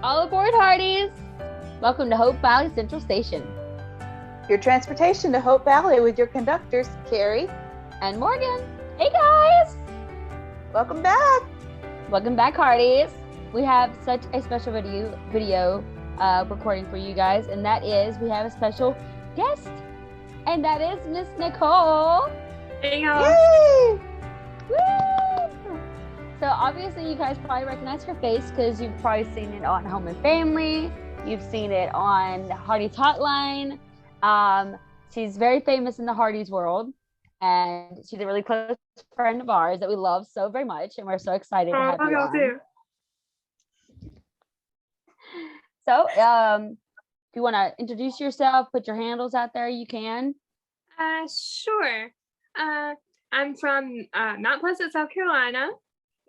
All aboard, Hearties! Welcome to Hope Valley Central Station. Your transportation to Hope Valley with your conductors, Kerri and Morgan. Hey guys! Welcome back! Welcome back, Hearties! We have such a special video recording for you guys, and that is we have a special guest, and that is Miss Nicole. Hey y'all! Yay! Woo! So obviously you guys probably recognize her face because you've probably seen it on Home and Family. You've seen it on Hardy's Hotline. She's very famous in the Hardy's world, and she's a really close friend of ours that we love so very much, and we're so excited to have you on. Too. So, if you want to introduce yourself, put your handles out there, you can. Sure. I'm from Mount Pleasant, South Carolina,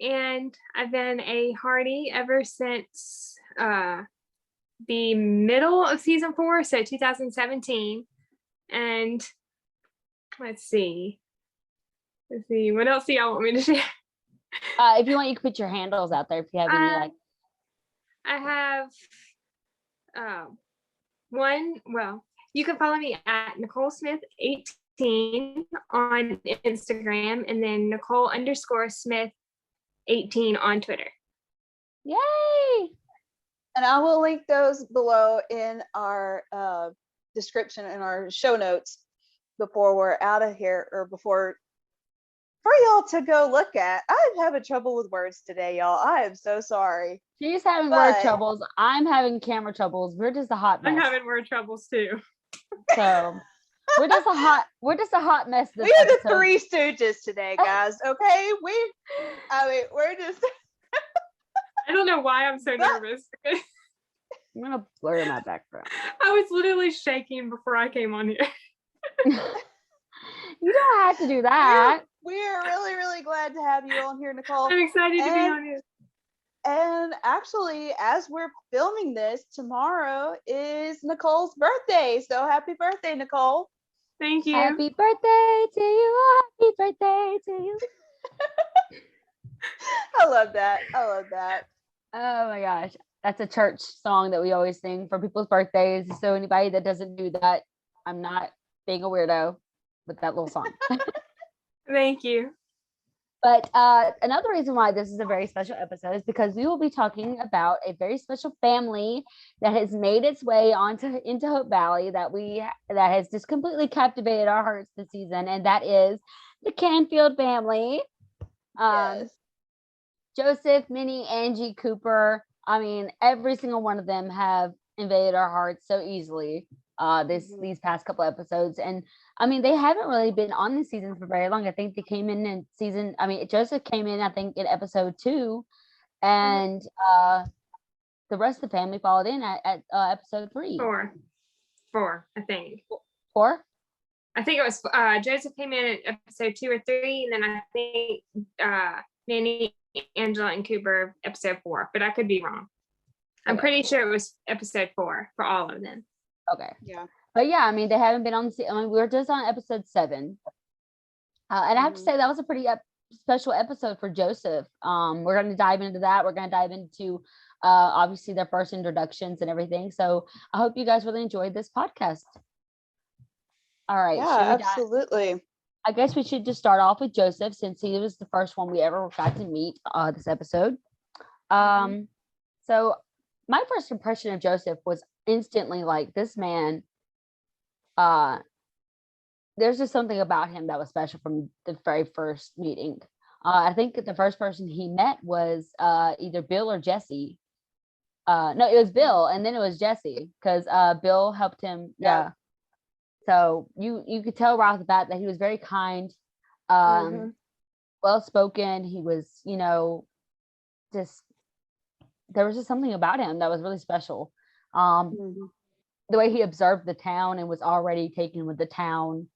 and I've been a Hardy ever since the middle of season 4, so 2017. And let's see, what else do y'all want me to share? If you want, you can put your handles out there if you have any. I have one. Well, you can follow me at Nicole Smith 18 on Instagram, and then Nicole_Smith 18 on Twitter. Yay! And I will link those below in our description in our show notes before we're out of here, or for y'all to go look at. I'm having trouble with words today, y'all. I am so sorry. She's having word troubles. I'm having camera troubles. We're just a hot mess. I'm having word troubles too. So we're just a hot mess. We are the Three Stooges today, guys. Okay, we're just. I don't know why I'm so nervous. I'm gonna blur my background. I was literally shaking before I came on here. You don't have to do that. We're really, really glad to have you on here, Nicole. I'm excited to be on here. And actually, as we're filming this, tomorrow is Nicole's birthday. So happy birthday, Nicole. Thank you. Happy birthday to you. Happy birthday to you. I love that. Oh my gosh. That's a church song that we always sing for people's birthdays. So anybody that doesn't do that, I'm not being a weirdo with that little song. Thank you. But another reason why this is a very special episode is because we will be talking about a very special family that has made its way into Hope Valley that has just completely captivated our hearts this season, and that is the Canfield family. Yes. Joseph, Minnie, Angie, Cooper. I mean, every single one of them have invaded our hearts so easily these past couple episodes. And I mean, they haven't really been on this season for very long. I think they came in Joseph came in, I think, in episode 2, and the rest of the family followed in at episode 3. 4, I think. 4? I think it was Joseph came in at episode 2 or 3, and then I think Minnie, Angela, and Cooper episode 4, but I could be wrong. I'm pretty sure it was episode 4 for all of them. Okay. Yeah. But yeah, I mean, they haven't been on we're just on episode 7. And I have to say that was a pretty special episode for Joseph. We're going to dive into that. We're going to dive into obviously their first introductions and everything. So I hope you guys really enjoyed this podcast. All right. Yeah, absolutely. I guess we should just start off with Joseph, since he was the first one we ever got to meet this episode. So my first impression of Joseph was instantly like, this man, there's just something about him that was special from the very first meeting. I think the first person he met was either Bill or Jesse. No, it was Bill, and then it was Jesse, because Bill helped him. Yeah. So you could tell right off the bat that he was very kind, well-spoken. He was, just, there was just something about him that was really special. The way he observed the town and was already taken with the town,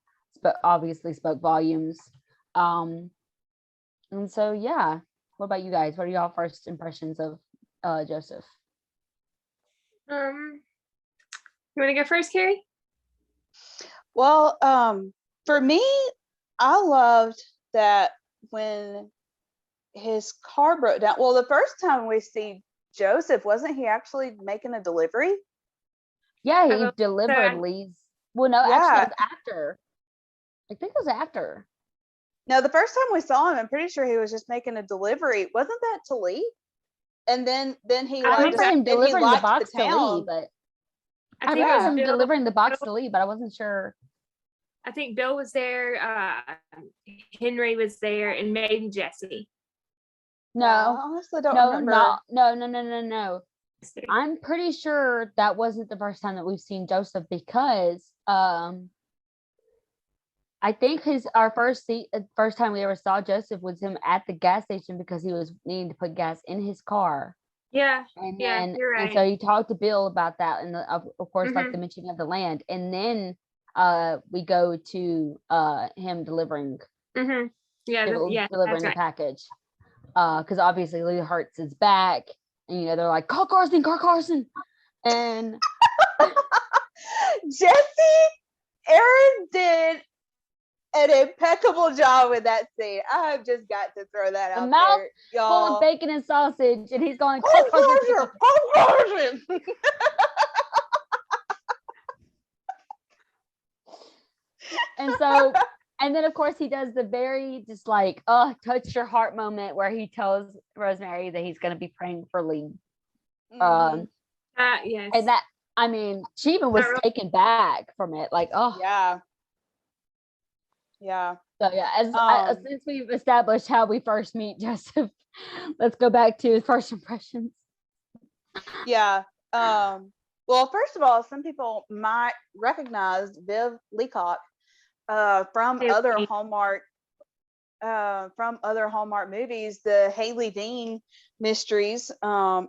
but obviously spoke volumes. And so, yeah. What about you guys? What are y'all first impressions of Joseph? You want to go first, Kerri? Well, for me, I loved that when his car broke down. Well, the first time we see Joseph, wasn't he actually making a delivery? Yeah, I he will- delivered leaves. Well, no, actually, Yeah. it was after. I think it was after. No, the first time we saw him, I'm pretty sure he was just making a delivery. Wasn't that to Lee? And then he I like remember him then he delivering the liked box to Lee, town. but I I think it remember was him Bill. delivering the box to Lee, but I wasn't sure. I think Bill was there. Henry was there, and maybe Jesse. I No, honestly don't no, remember. no. I'm pretty sure that wasn't the first time that we've seen Joseph, because I think our first time we ever saw Joseph was him at the gas station because he was needing to put gas in his car. Yeah, And yeah, then, you're and so right. he talked to Bill about that, and of course, like Mhm. the mentioning of the land, and then we go to him delivering Mm-hmm. Yeah, yeah, delivering that's the right. package, because obviously Lee hurts his back, and they're like, call Carson, and Jesse, Aaron did an impeccable job with that scene. I have just got to throw that the out mouth there, full y'all. of bacon and sausage, and he's going, Call call Carson. And so, and then of course he does the very just like, oh, touch your heart moment where he tells Rosemary that he's going to be praying for Lee. Mhm. Yes. And that, I mean, she even was taken back from it, like, oh, Yeah. So yeah, since we've established how we first meet Joseph, let's go back to his first impressions. Yeah. Well, first of all, some people might recognize Viv Leacock from Viv other Lee. Hallmark movies, the Haley Dean mysteries,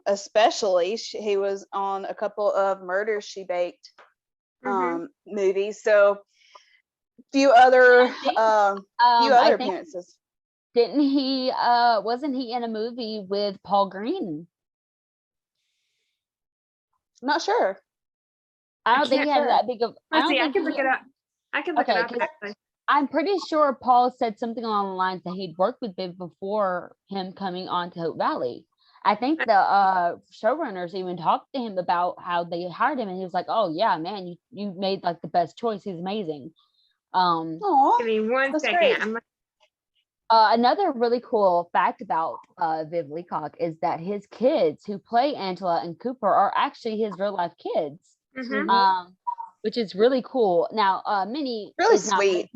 especially. He was on a couple of Murders She Baked movies. So few other appearances. Didn't he wasn't he in a movie with Paul Green? Not sure. I don't think he had that big of. Let's see. I can look it up. I can look it up. Actually. I'm pretty sure Paul said something along the lines that he'd worked with Viv before him coming on to Hope Valley. I think the showrunners even talked to him about how they hired him, and he was like, "Oh yeah, man, you made like the best choice. He's amazing." Give me one second. Another really cool fact about Viv Leacock is that his kids who play Angela and Cooper are actually his real life kids, which is really cool. Now, Minnie really sweet.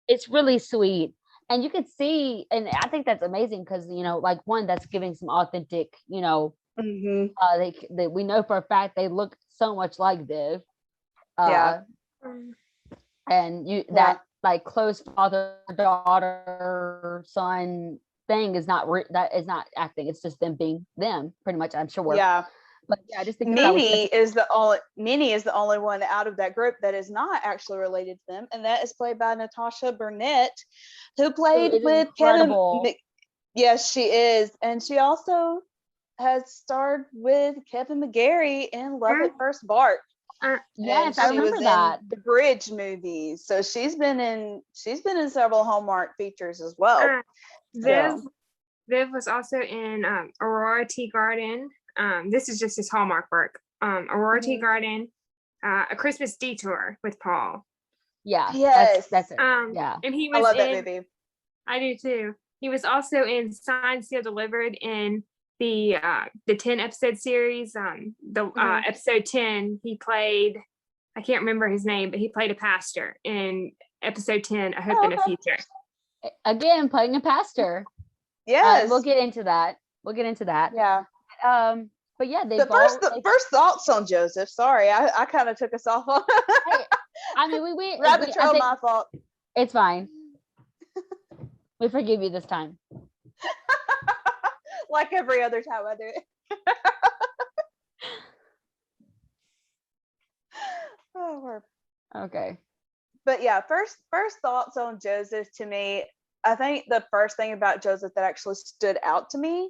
It's really sweet, and you could see, and I think that's amazing because like one, that's giving some authentic, we know for a fact they look so much like Viv. And that like close father daughter son thing is not that is not acting. It's just them being them, pretty much. I'm sure. Yeah. But yeah, I just think Minnie is the only one out of that group that is not actually related to them, and that is played by Natasha Burnett, who played with incredible. Kevin. Yes, she is, and she also has starred with Kevin McGarry in Love at First Bark. Yes, I remember that. The Bridge movies. So she's been in several Hallmark features as well. Viv was also in Aurora Tea Garden. This is just his Hallmark work. Aurora Tea Garden, A Christmas Detour with Paul. Yeah. Yes. That's it. Yeah. And he was I love that movie. I do too. He was also in Signed, Sealed, Delivered in the 10 episode series. Episode 10, he played, I can't remember his name, but he played a pastor in episode 10, A Hope in a Future. Again, playing a pastor. Yes. We'll get into that. Yeah. But yeah, the first thoughts on Joseph. Sorry, I kind of took us off on. I mean, we rabbit trail, my fault. It's fine. We forgive you this time. Like every other time I do it. Okay. But yeah, first thoughts on Joseph. To me, I think the first thing about Joseph that actually stood out to me,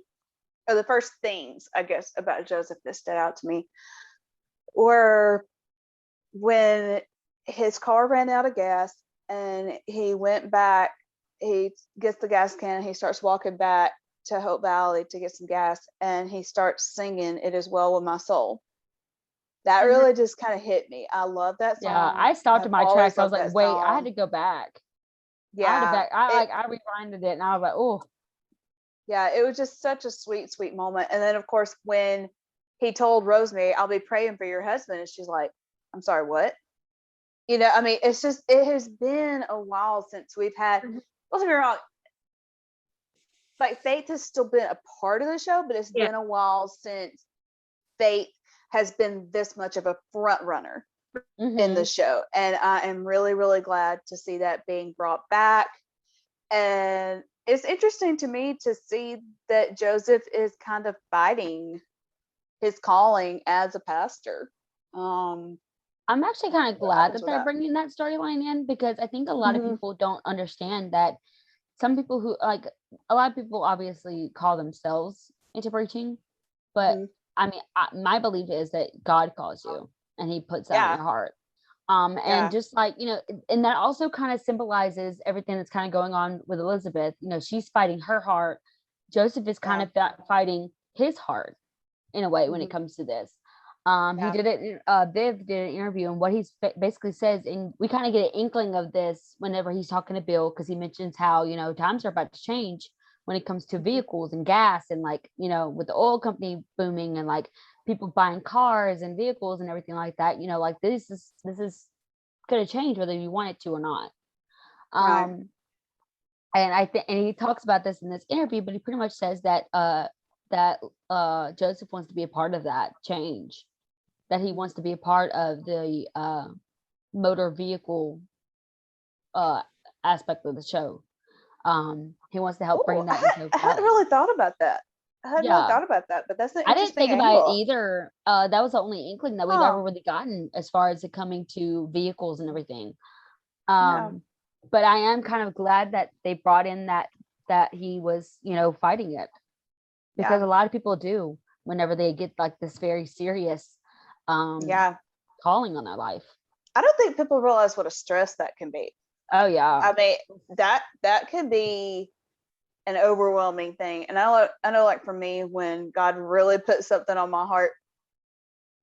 or the first things I guess about Joseph that stood out to me, were when his car ran out of gas and he went back, he gets the gas can and he starts walking back to Hope Valley to get some gas, and he starts singing "It Is Well With My Soul." That really just kind of hit me. I love that song. Yeah, I stopped I've in my always tracks. I was loved like, that wait, I had song. to go back. Yeah, I rewinded it, and I was like, oh, yeah, it was just such a sweet, sweet moment. And then, of course, when he told Rosemary, "I'll be praying for your husband," and she's like, "I'm sorry, what?" You know, I mean, it's just, it has been a while since we've had, don't get me wrong, like Faith has still been a part of the show, but it's been a while since Faith has been this much of a front runner in the show. And I am really, really glad to see that being brought back. And it's interesting to me to see that Joseph is kind of fighting his calling as a pastor. I'm actually kind of glad that they're bringing that storyline in, because I think a lot of people don't understand that some people who, like, a lot of people obviously call themselves into preaching, but I mean, my belief is that God calls you and he puts that on your heart. And just like, you know, and that also kind of symbolizes everything that's kind of going on with Elizabeth. You know, she's fighting her heart. Joseph is kind of fighting his heart in a way when it comes to this. He did it, Viv did an interview, and what he basically says, and we kind of get an inkling of this whenever he's talking to Bill, because he mentions how, you know, times are about to change when it comes to vehicles and gas, and like, you know, with the oil company booming and like people buying cars and vehicles and everything like that, you know, like this is going to change whether you want it to or not. And I think, and he talks about this in this interview, but he pretty much says that Joseph wants to be a part of that change, that he wants to be a part of the motor vehicle aspect of the show. He wants to help bring that into I hadn't really thought about that. But that's an I interesting didn't think angle. about it either. That was the only inkling that we've ever really gotten as far as it coming to vehicles and everything. But I am kind of glad that they brought in that he was, you know, fighting it, because a lot of people do whenever they get like this very serious calling on their life. I don't think people realize what a stress that can be. Oh yeah. I mean, that could be an overwhelming thing. And I know like for me, when God really puts something on my heart,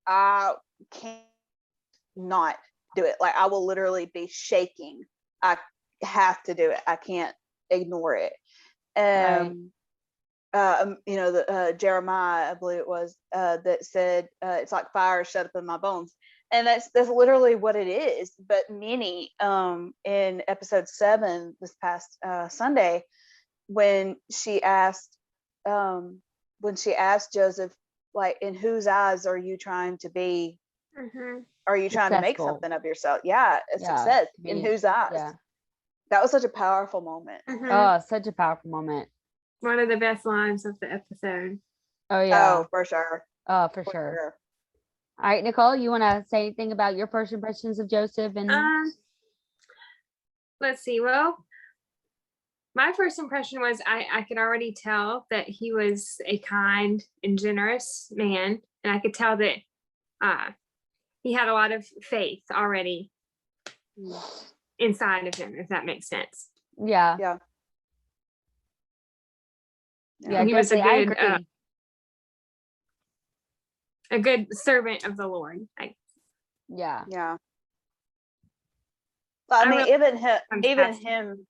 I can't not do it. Like I will literally be shaking. I have to do it. I can't ignore it. You know, the Jeremiah, I believe it was, that said, it's like fire shut up in my bones. And that's literally what it is. But Minnie, in episode 7 this past Sunday, when she asked Joseph, like, in whose eyes are you trying to be? Are you trying to make something of yourself? Success. In whose eyes? That was such a powerful moment. Oh, such a powerful moment. One of the best lines of the episode. Oh yeah. Oh, for sure. Oh, for sure. All right, Nicole, you want to say anything about your first impressions of Joseph? And let's see. Well, my first impression was I could already tell that he was a kind and generous man, and I could tell that he had a lot of faith already inside of him, if that makes sense. Yeah. He was a good servant of the Lord. Well, I mean, even him.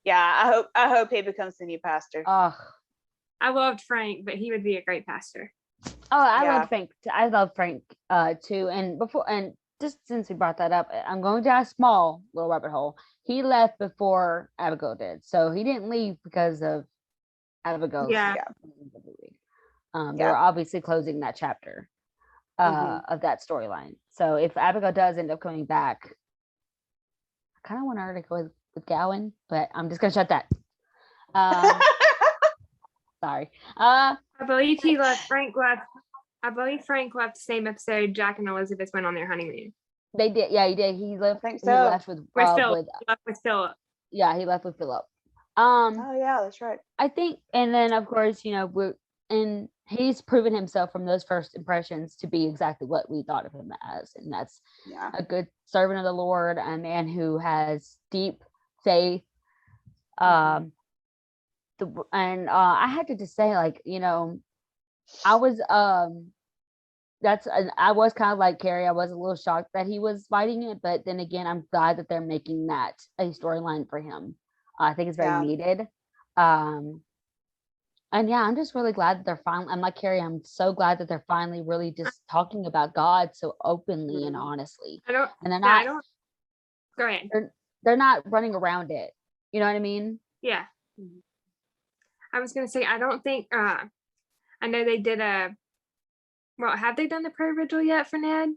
Yeah, I hope he becomes the new pastor. I loved Frank, but he would be a great pastor. Oh, I love Frank too. And just since we brought that up, I'm going down a small little rabbit hole. He left before Abigail did, so he didn't leave because of Abigail's. They were obviously closing that chapter of that storyline. So if Abigail does end up coming back, I kind of want her to go with Gowan, but I'm just gonna shut that. Sorry. I believe Frank left the same episode Jack and Elizabeth went on their honeymoon. They did. Yeah, he did. He left. I think so. He left with Philip. Yeah, he left with Philip. Oh yeah, that's right. I think, and then of course, you know, he's proven himself from those first impressions to be exactly what we thought of him as, and that's a good servant of the Lord, a man who has deep faith, I had to just say, like, I was I was kind of like Kerri. I was a little shocked that he was fighting it, but then again, I'm glad that they're making that a storyline for him. I think it's very Yeah. needed. Um, and yeah, I'm just really glad that they're finally. I'm like Kerri. I'm so glad that they're finally really just talking about God so openly and Mhm. honestly, I don't. and they're Yeah, I not don't. Go ahead. they're not running around it. You know what I mean? Yeah, Mhm. I was gonna say I don't think. I know they did a. Well, have they done the prayer vigil yet for Ned?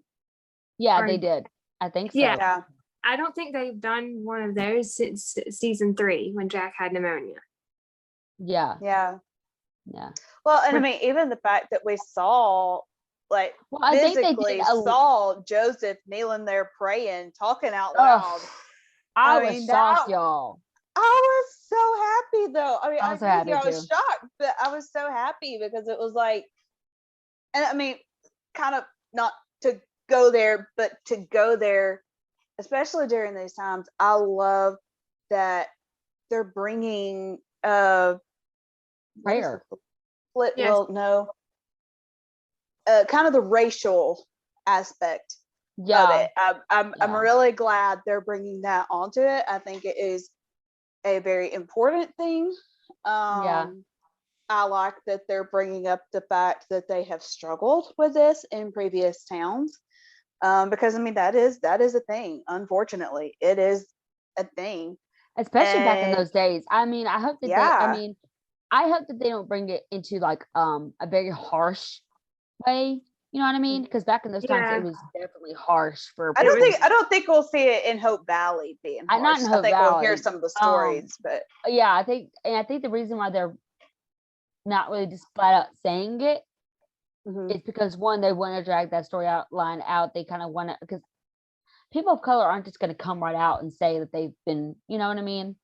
Yeah, Or they did. I think so. yeah, Yeah. I don't think they've done one of those since season 3 when Jack had pneumonia. Yeah. Yeah. Yeah. Well, and I Which- mean, even the fact that we saw, like, Well, I think they did physically a. saw Joseph kneeling there praying, talking out loud. Oh, I I was mean, shocked, that y'all. I was so happy though. I mean, I I was so agree with you. happy I was too. shocked, but I was so happy because it was like, and I mean, kind of not to go there, but to go there, especially during these times. I love that they're bringing what is the Prayer. split? Yes. Well, no, kind of the racial aspect of Yeah. it. I'm Yeah. really glad they're bringing that onto it. I think it is a very important thing. Yeah. I like that they're bringing up the fact that they have struggled with this in previous towns, because I mean that is a thing. Unfortunately, it is a thing, Especially back in and those days. I mean, yeah, I hope that they don't bring it into like a very harsh way. You know what I mean? Because back in those times it Yeah. was definitely harsh for I It don't was. people. think I don't think we'll see it in Hope Valley being Not harsh. in I Hope think we'll hear Valley. some of the stories, but Yeah, I think the reason why they're not really just flat out saying it mhm, is because one, they want to drag that line out. They kind of want to, because people of color aren't just going to come right out and say that they've been, you know what I mean?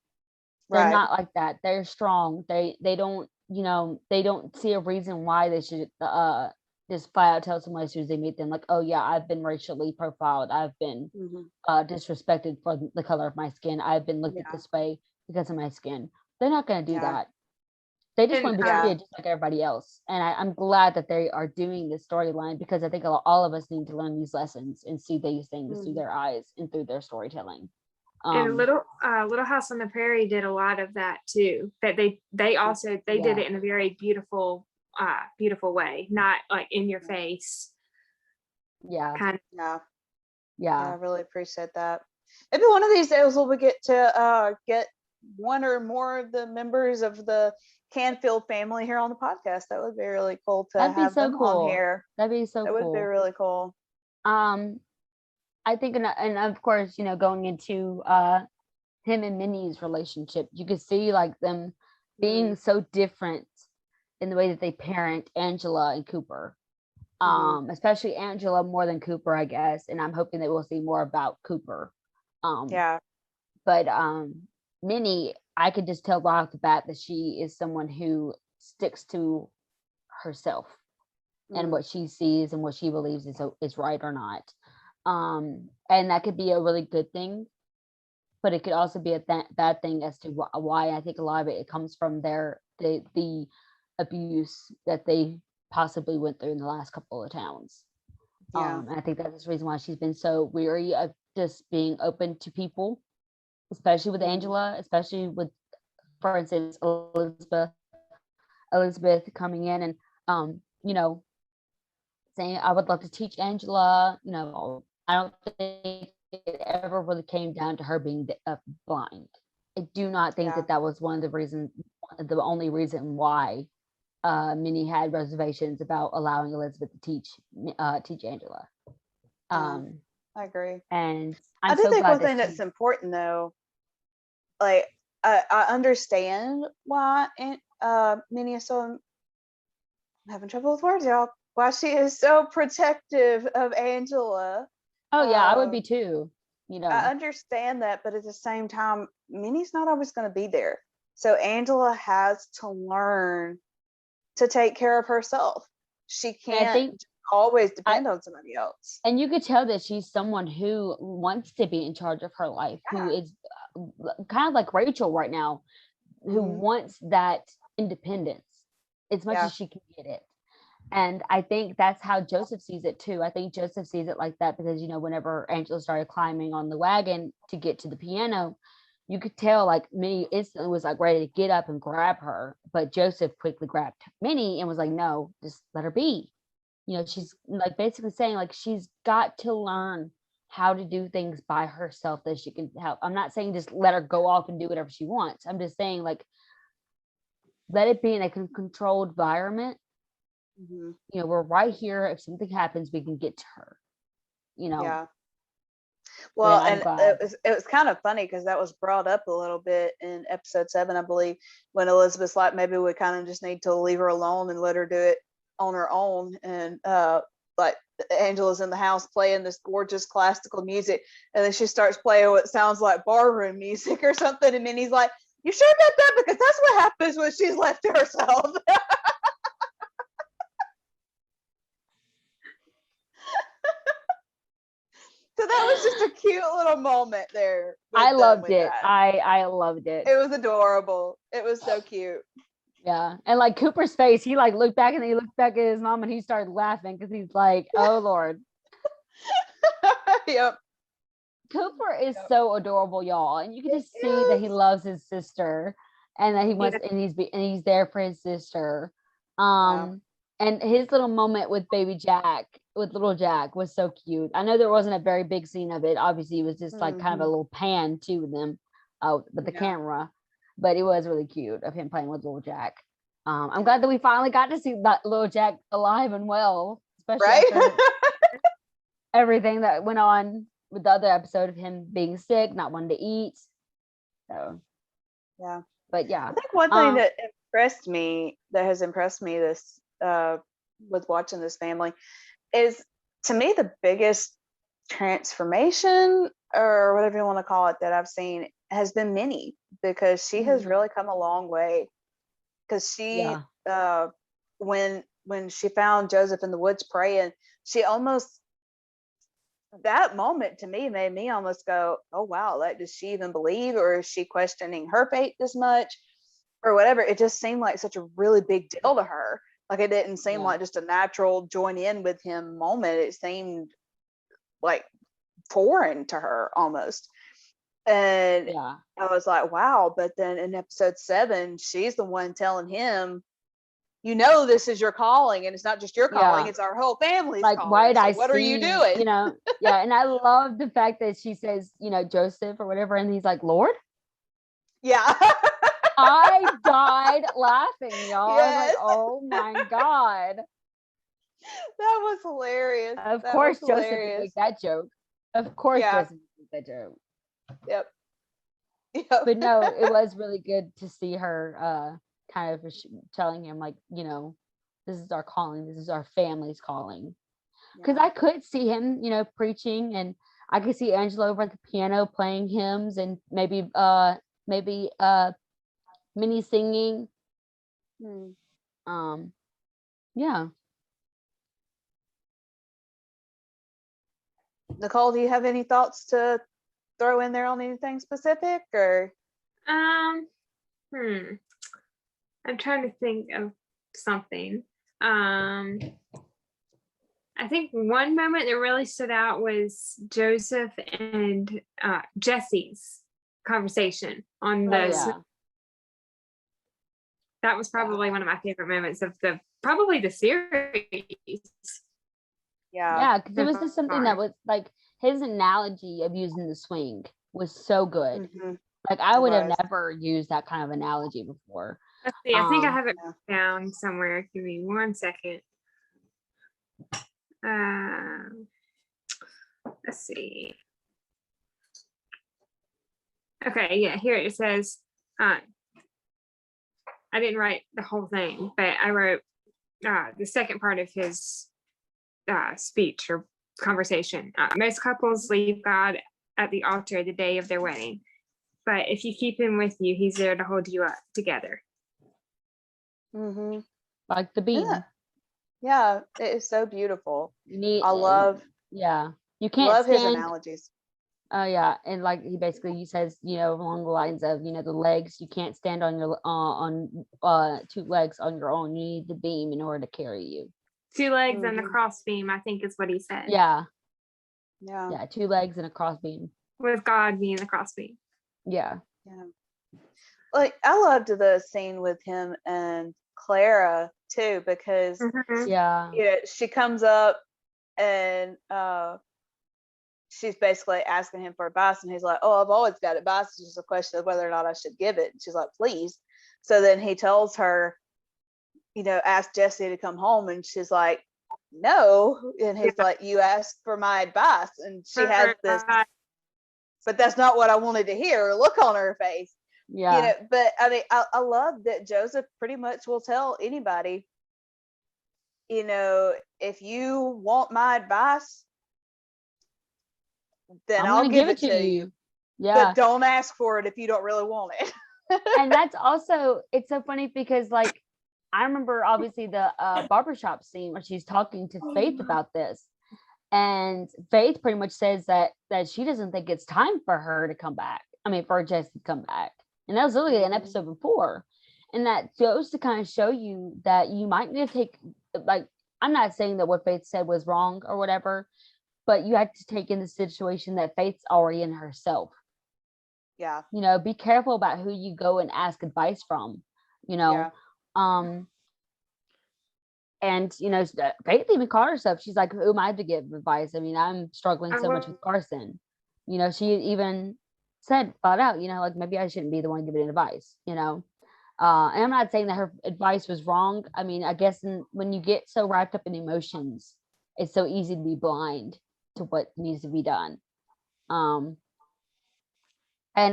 They're right, not like that. They're strong. They don't, they don't see a reason why they should just flat out tell someone as soon as they meet them, like, oh yeah, I've been racially profiled. I've been mhm, disrespected for the color of my skin. I've been looked at yeah, this way because of my skin. They're not going to do yeah, that. They just And want to be yeah, treated just like everybody else. And I'm glad that they are doing this storyline, because I think all of us need to learn these lessons and see these things through mhm, their eyes and through their storytelling. and Um, Little House on the Prairie did a lot of that too. That they also they did Yeah. it in a very beautiful way, not like in your face yeah, kind of. yeah. yeah. I really appreciate that. Maybe one of these days we'll get to get one or more of the members of the Canfield family here on the podcast. That would be really cool to That'd be have so them on cool. here. That'd be so That would be cool. really cool. Um, I think, and of course, going into him and Minnie's relationship, you could see like them being so different in the way that they parent Angela and Cooper. Mhm. Especially Angela more than Cooper, I guess. And I'm hoping that we'll see more about Cooper. Yeah. But Minnie, I could just tell right off the bat that she is someone who sticks to herself and Mhm. what she sees and what she believes is right or not. And that could be a really good thing, but it could also be a bad thing as to why. I think a lot of it comes from the abuse that they possibly went through in the last couple of towns. Yeah. And I think that's the reason why she's been so weary of just being open to people, especially with Mhm. Angela, especially with, for instance, Elizabeth coming in and saying, I would love to teach Angela. I don't think it ever really came down to her being blind. I do not think Yeah. that was the only reason why Minnie had reservations about allowing Elizabeth to teach Angela. Yeah. I agree. And I I'm do so think glad one that thing that's important though, like I understand why Minnie is so, I'm having trouble with words, y'all. Why she is so protective of Angela. oh yeah, I would be Um, too. I understand that, but at the same time, Minnie's not always going to be there. So Angela has to learn to take care of herself. She And I can't think always I depend on somebody else. and you could tell that she's someone who wants to be in charge of her life, who Yeah. is kind of like Rachel right now. Mhm. wants that independence as much Yeah. as she can get it. And I think that's how Joseph sees it too. I think Joseph sees it like that because, whenever Angela started climbing on the wagon to get to the piano, you could tell like Minnie instantly was like ready to get up and grab her. But Joseph quickly grabbed Minnie and was like, no, just let her be. She's like basically saying like she's got to learn how to do things by herself that she can help. I'm not saying just let her go off and do whatever she wants. I'm just saying like let it be in a controlled environment. Mhm. We're right here. If something happens, we can get to her. Yeah. But Well, I'm and glad. it was kind of funny because that was brought up a little bit in episode 7, I believe, when Elizabeth's like, maybe we kind of just need to leave her alone and let her do it on her own. And like Angela's in the house playing this gorgeous classical music, and then she starts playing what sounds like barroom music or something, and Minnie's like, "You sure about that? Because that's what happens when she's left to herself." So that was just a cute little moment there. I loved with it. that. I loved it. It was adorable. It was so cute. Yeah. And like Cooper's face, he like looked back and he looked back at his mom and he started laughing because he's like, oh Lord. Yep. Cooper is so adorable, y'all. And you can just see that he loves his sister and that he wants and he's there for his sister. And his little moment with baby Jack, with little Jack, was so cute. I know there wasn't a very big scene of it. Obviously, it was just like kind of a little pan to them with the camera, but it was really cute of him playing with little Jack. I'm glad that we finally got to see that little Jack alive and well, especially after everything that went on with the other episode of him being sick, not wanting to eat. So Yeah. but yeah, I think one thing that has impressed me this with watching this family is, to me, the biggest transformation or whatever you want to call it that I've seen has been Minnie, because she has really come a long way. Because she when she found Joseph in the woods praying, she almost, that moment to me made me almost go, oh wow, like, does she even believe, or is she questioning her faith as much or whatever? It just seemed like such a really big deal to her. Like, it didn't seem like just a natural join in with him moment. It seemed like foreign to her almost. And I was like, wow. But then in episode 7, she's the one telling him, this is your calling, and it's not just your calling, it's our whole family's like, calling. why did So I what see, are you doing? And I love the fact that she says, Joseph or whatever, and he's like, Lord. Yeah. I died laughing, y'all. Yes. I was like, oh my God. That was hilarious. Of course Joseph would make that joke. Of course Joseph would make that joke. Yep. But no, it was really good to see her kind of telling him like, this is our calling, this is our family's calling. Because I could see him, preaching, and I could see Angela over at the piano playing hymns, and maybe Minnie singing. Yeah. Nicole, do you have any thoughts to throw in there on anything specific, or? I'm trying to think of something. I think one moment that really stood out was Joseph and Jesse's conversation on the. That was probably one of my favorite moments of probably the series. Yeah, because it was just something that was like his analogy of using the swing was so good. Like, I would have never used that kind of analogy before. Let's see, I think I have it down somewhere. Give me 1 second. Let's see. Okay, yeah, here it says, I didn't write the whole thing, but I wrote the second part of his speech or conversation. Most couples leave God at the altar the day of their wedding, but if you keep him with you, he's there to hold you up together. Like the beam. Yeah, it is so beautiful. You can't love his analogies. Yeah, and like he basically says, along the lines of, the legs, you can't stand on your two legs on your own. You need the beam in order to carry you. 2 legs and the Mhm. crossbeam, I think is what he said. Yeah, Yeah. 2 legs and a cross beam. With God being the crossbeam. Yeah. Yeah. Like I loved the scene with him and Clara too, because Mhm. Yeah. she comes up and she's basically asking him for advice, and he's like, "Oh, I've always got advice. It's just a question of whether or not I should give it." And she's like, "Please." So then he tells her, ask Jesse to come home, and she's like, "No." And he's like, "You asked for my advice," and she has this, but that's not what I wanted to hear. Look on her face. Yeah. But I mean, I love that Joseph pretty much will tell anybody, if you want my advice, then I'm I'll gonna give it to you. Yeah. But don't ask for it if you don't really want it. And that's also, it's so funny because like I remember obviously the barbershop scene where she's talking to Faith about this, and Faith pretty much says that she doesn't think it's time for her to come back. I mean, for Jesse to come back, and that was literally an episode before, and that goes to kind of show you that you might need to take, like, I'm not saying that what Faith said was wrong or whatever, but you have to take in the situation that Faith's already in herself. Yeah. Be careful about who you go and ask advice from, Yeah. and Faith even called herself, she's like, who am I to give advice? I mean, I'm struggling so much with Carson. She even said flat out, like, maybe I shouldn't be the one giving advice, and I'm not saying that her advice was wrong. I mean, I guess when you get so wrapped up in emotions, it's so easy to be blind to what needs to be done. And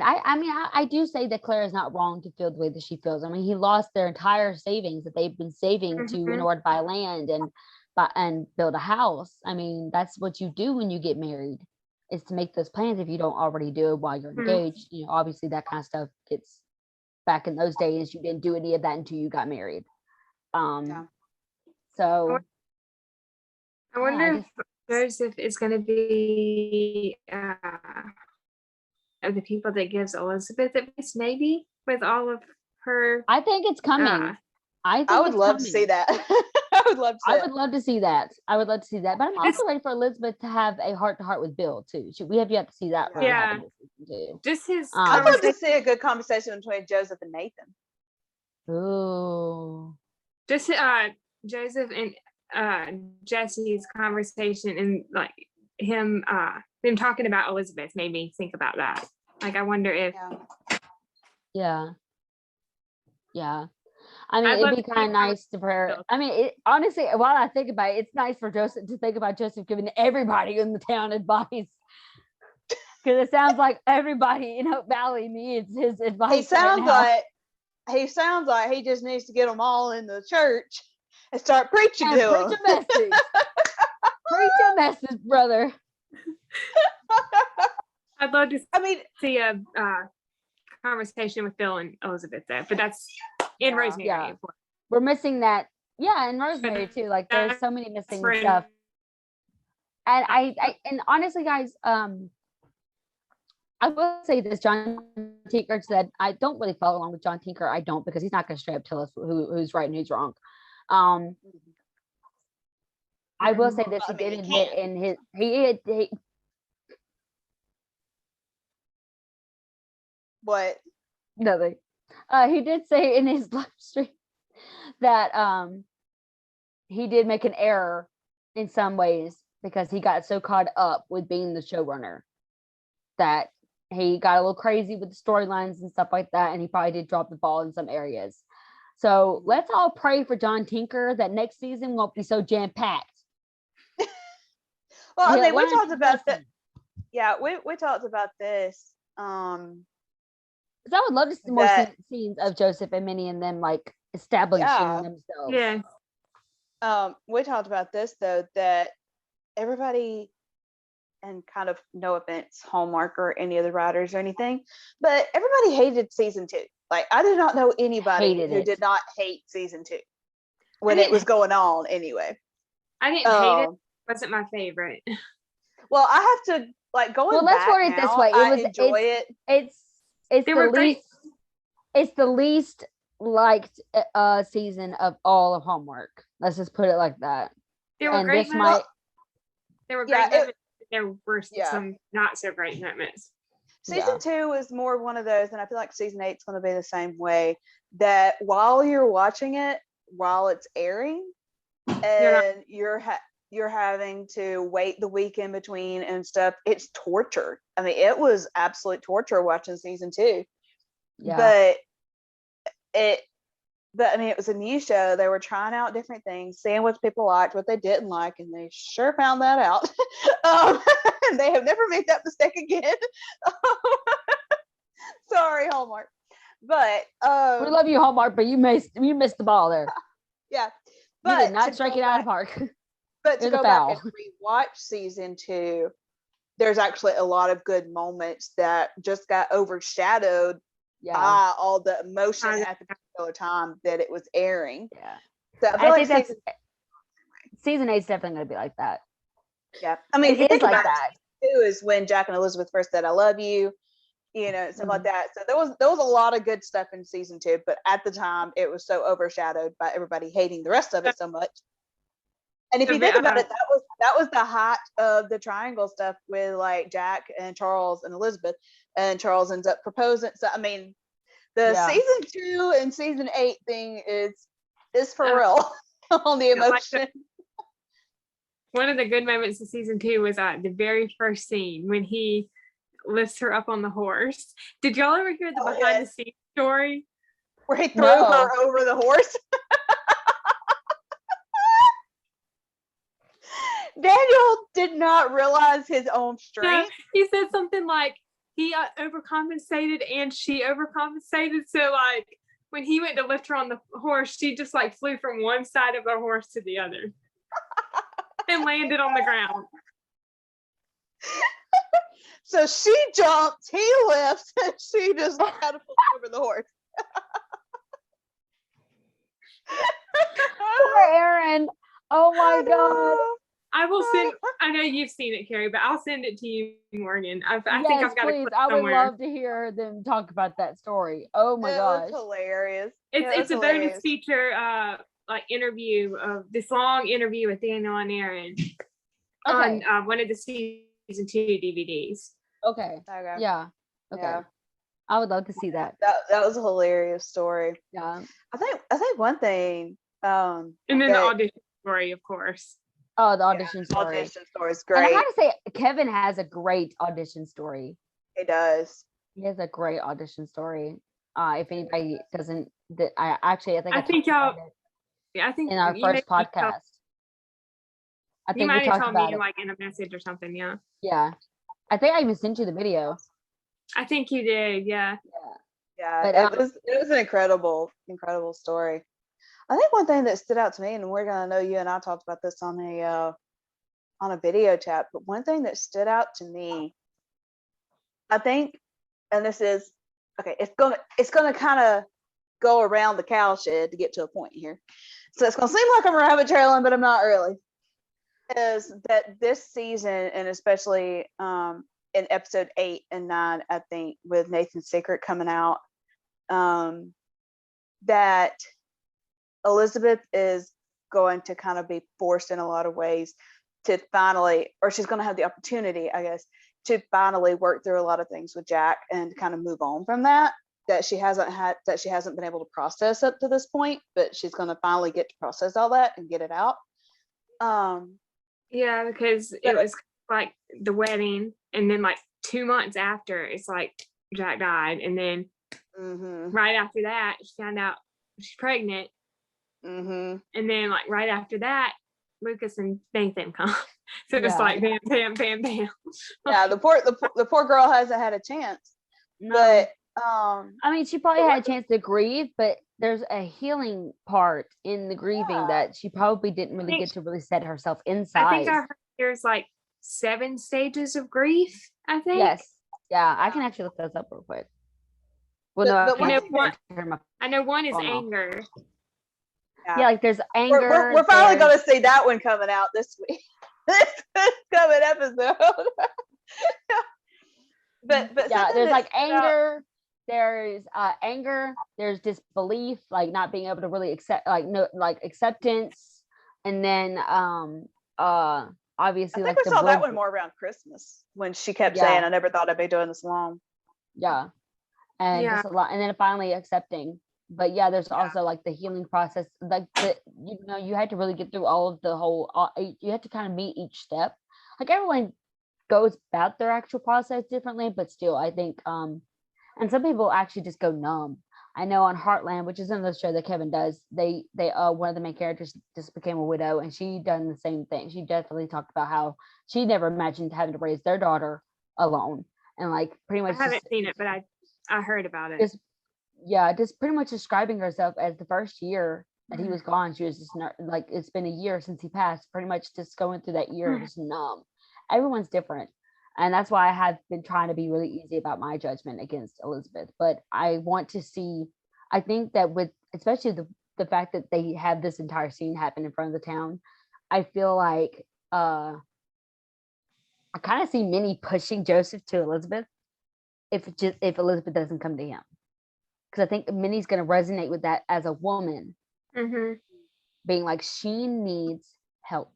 I do say that Claire is not wrong to feel the way that she feels. I mean, he lost their entire savings that they've been saving in order to buy land and build a house. I mean, that's what you do when you get married, is to make those plans if you don't already do it while you're engaged. Obviously that kind of stuff gets, back in those days, you didn't do any of that until you got married. So I wonder if Joseph is going to be of the people that gives Elizabeth advice, maybe, with all of her. I think it's coming. I would love to see that. I would love to see that. I would love to see that. But I'm also ready for Elizabeth to have a heart-to-heart with Bill too. We have yet to see that really happen this season too. Just his I'd love to see a good conversation between Joseph and Nathan. Ooh. Just Joseph and Jesse's conversation, and like him them talking about Elizabeth made me think about that. Like, I wonder if Yeah. I mean, it'd be kind of nice for her. I mean, honestly, while I think about it, it's nice for Joseph to think about Joseph giving everybody in the town advice, because it sounds like everybody in Hope Valley needs his advice. He sounds like he just needs to get them all in the church and start preaching to them. Preach a message. Preach a message, brother. I'd love to see a conversation with Bill and Elizabeth there, but that's in Rosemary. Yeah. We're missing that. Yeah, and Rosemary too. Like, there's so many missing stuff. And and honestly, guys, I will say this: John Tinker said, I don't really follow along with John Tinker. I don't, because he's not going to straight up tell us who's right and who's wrong. I will say this: he did admit in his he what? Nothing. He did say in his live stream that he did make an error in some ways, because he got so caught up with being the showrunner that he got a little crazy with the storylines and stuff like that, and he probably did drop the ball in some areas. So let's all pray for John Tinker that next season won't be so jam-packed. Well, I mean, we talked about that. Yeah, we talked about this. Because I would love to see more scenes of Joseph and Minnie and them, like, establishing themselves. Yeah. We talked about this though, that everybody, and kind of no offense, Hallmark or any of the writers or anything, but everybody hated season 2. Like, I did not know anybody who did not hate season 2 when it was going on anyway. I didn't hate it. It wasn't my favorite. Well, I have to like going Well, let's back word it this now, way. I enjoy it. It's They the were great. it's the least liked season of all of Hallmark. Let's just put it like that. There were And great this moments. might There were Yeah, great moments. There were Yeah. some not so great moments. Season 2 is more one of those, and I feel like season 8 is going to be the same way. That while you're watching it, while it's airing, and you're having to wait the week in between and stuff, it's torture. I mean, it was absolute torture watching season 2. Yeah. But I mean, it was a new show. They were trying out different things, seeing what people liked, what they didn't like, and they sure found that out. And they have never made that mistake again. Sorry, Hallmark. But we love you, Hallmark, but you missed the ball there. Yeah. You But did not strike it out of park. But to It was go a back foul. and rewatch season 2, there's actually a lot of good moments that just got overshadowed Yeah. by all the emotion at the particular time that it was airing. Yeah. So I feel I like think season 8's definitely going to be like that. yeah. I mean, if you It is think like about that. it, too, is when Jack and Elizabeth first said, "I love you," stuff like that. So there was a lot of good stuff in season 2, but at the time it was so overshadowed by everybody hating the rest of it so much. And if you think about it, that was the height of the triangle stuff with like Jack and Charles and Elizabeth, and Charles ends up proposing. So I mean, the season 2 and season 8 thing is for real on the emotion. One of the good moments of season 2 was the very first scene when he lifts her up on the horse. Did y'all ever hear the behind the scenes story? Where he threw her over the horse? Daniel did not realize his own strength. He said something like he overcompensated and she overcompensated. So like when he went to lift her on the horse, she just like flew from one side of the horse to the other and landed on the ground. So she jumped, he lifts, and she just catapulted over the horse. Poor Aaron. Oh my God. I will send. I know you've seen it, Kerri, but I'll send it to you, Morgan. I think I've got please. I would love to hear them talk about that story. Oh my gosh, it was hilarious. It's a bonus feature, like interview of this long interview with Daniel and Aaron on one of the season 2 DVDs. Okay. Yeah. Okay. Yeah. I would love to see that. That was a hilarious story. Yeah. I think one thing. And then the audition story, of course. Oh, the audition story. The audition story is great. And I gotta say, Kevin has a great audition story. He does. He has a great audition story. If anybody doesn't, I think y'all. Yeah, I think in our first podcast. I think you might we have talked told about me it. like in a message or something. Yeah. Yeah, I think I even sent you the video. I think you did. Yeah. Yeah. But, it was an incredible story. I think one thing that stood out to me, and we're gonna know you and I talked about this on a video chat, but one thing that stood out to me, I think, and this is okay, it's gonna kind of go around the cow shed to get to a point here. So it's gonna seem like I'm rabbit trailing, but I'm not really. Is that this season, and especially in episode 8 and 9, I think, with Nathan's Secret coming out, that Elizabeth is going to kind of be forced in a lot of ways to finally, or she's going to have the opportunity, I guess, to finally work through a lot of things with Jack and kind of move on from that she hasn't been able to process up to this point, but she's going to finally get to process all that and get it out. Yeah, because it was like the wedding, and then like 2 months after, it's like Jack died, and then right after that, she found out she's pregnant. And then like right after that, Lucas and Nathan come. So it's like bam, bam, bam, bam. Yeah, the poor girl hasn't had a chance. No. But I mean, she probably had a chance to grieve, but there's a healing part in the grieving that she probably didn't really get to really set herself inside. I think I heard there's like 7 stages of grief, I think. Yes. Yeah, I can actually look those up real quick. Well, no, I know one is anger. Yeah, like there's anger. We're finally going to see that one coming out this week. This coming episode. But Yeah, something there's that like stood out- anger, there's disbelief, like not being able to really accept, like no, like acceptance, and then I obviously think like we the saw that bridge. one more around Christmas when she kept Yeah. saying, "I never thought I'd be doing this alone." Yeah, and Yeah. just a lot, and then finally accepting. But yeah, there's Yeah. also like the healing process, like you had to really get through all of the whole. You had to kind of meet each step. Like everyone goes about their actual process differently, but still, I think and some people actually just go numb. I know on Heartland, which is another show that Kevin does, they one of the main characters just became a widow, and she done the same thing. She definitely talked about how she never imagined having to raise their daughter alone, and like pretty I much haven't seen it, but I heard about it. just just pretty much describing herself as the first year that he was gone. She was just not, like, it's been a year since he passed, pretty much just going through that year just numb. Everyone's different. And that's why I have been trying to be really easy about my judgment against Elizabeth. But I want to see, I think that with especially the fact that they have this entire scene happen in front of the town, I feel like I kind of see Minnie pushing Joseph to Elizabeth if Elizabeth doesn't come to him. Because I think Minnie's going to resonate with that as a woman, Mm-hmm. being like, she needs help.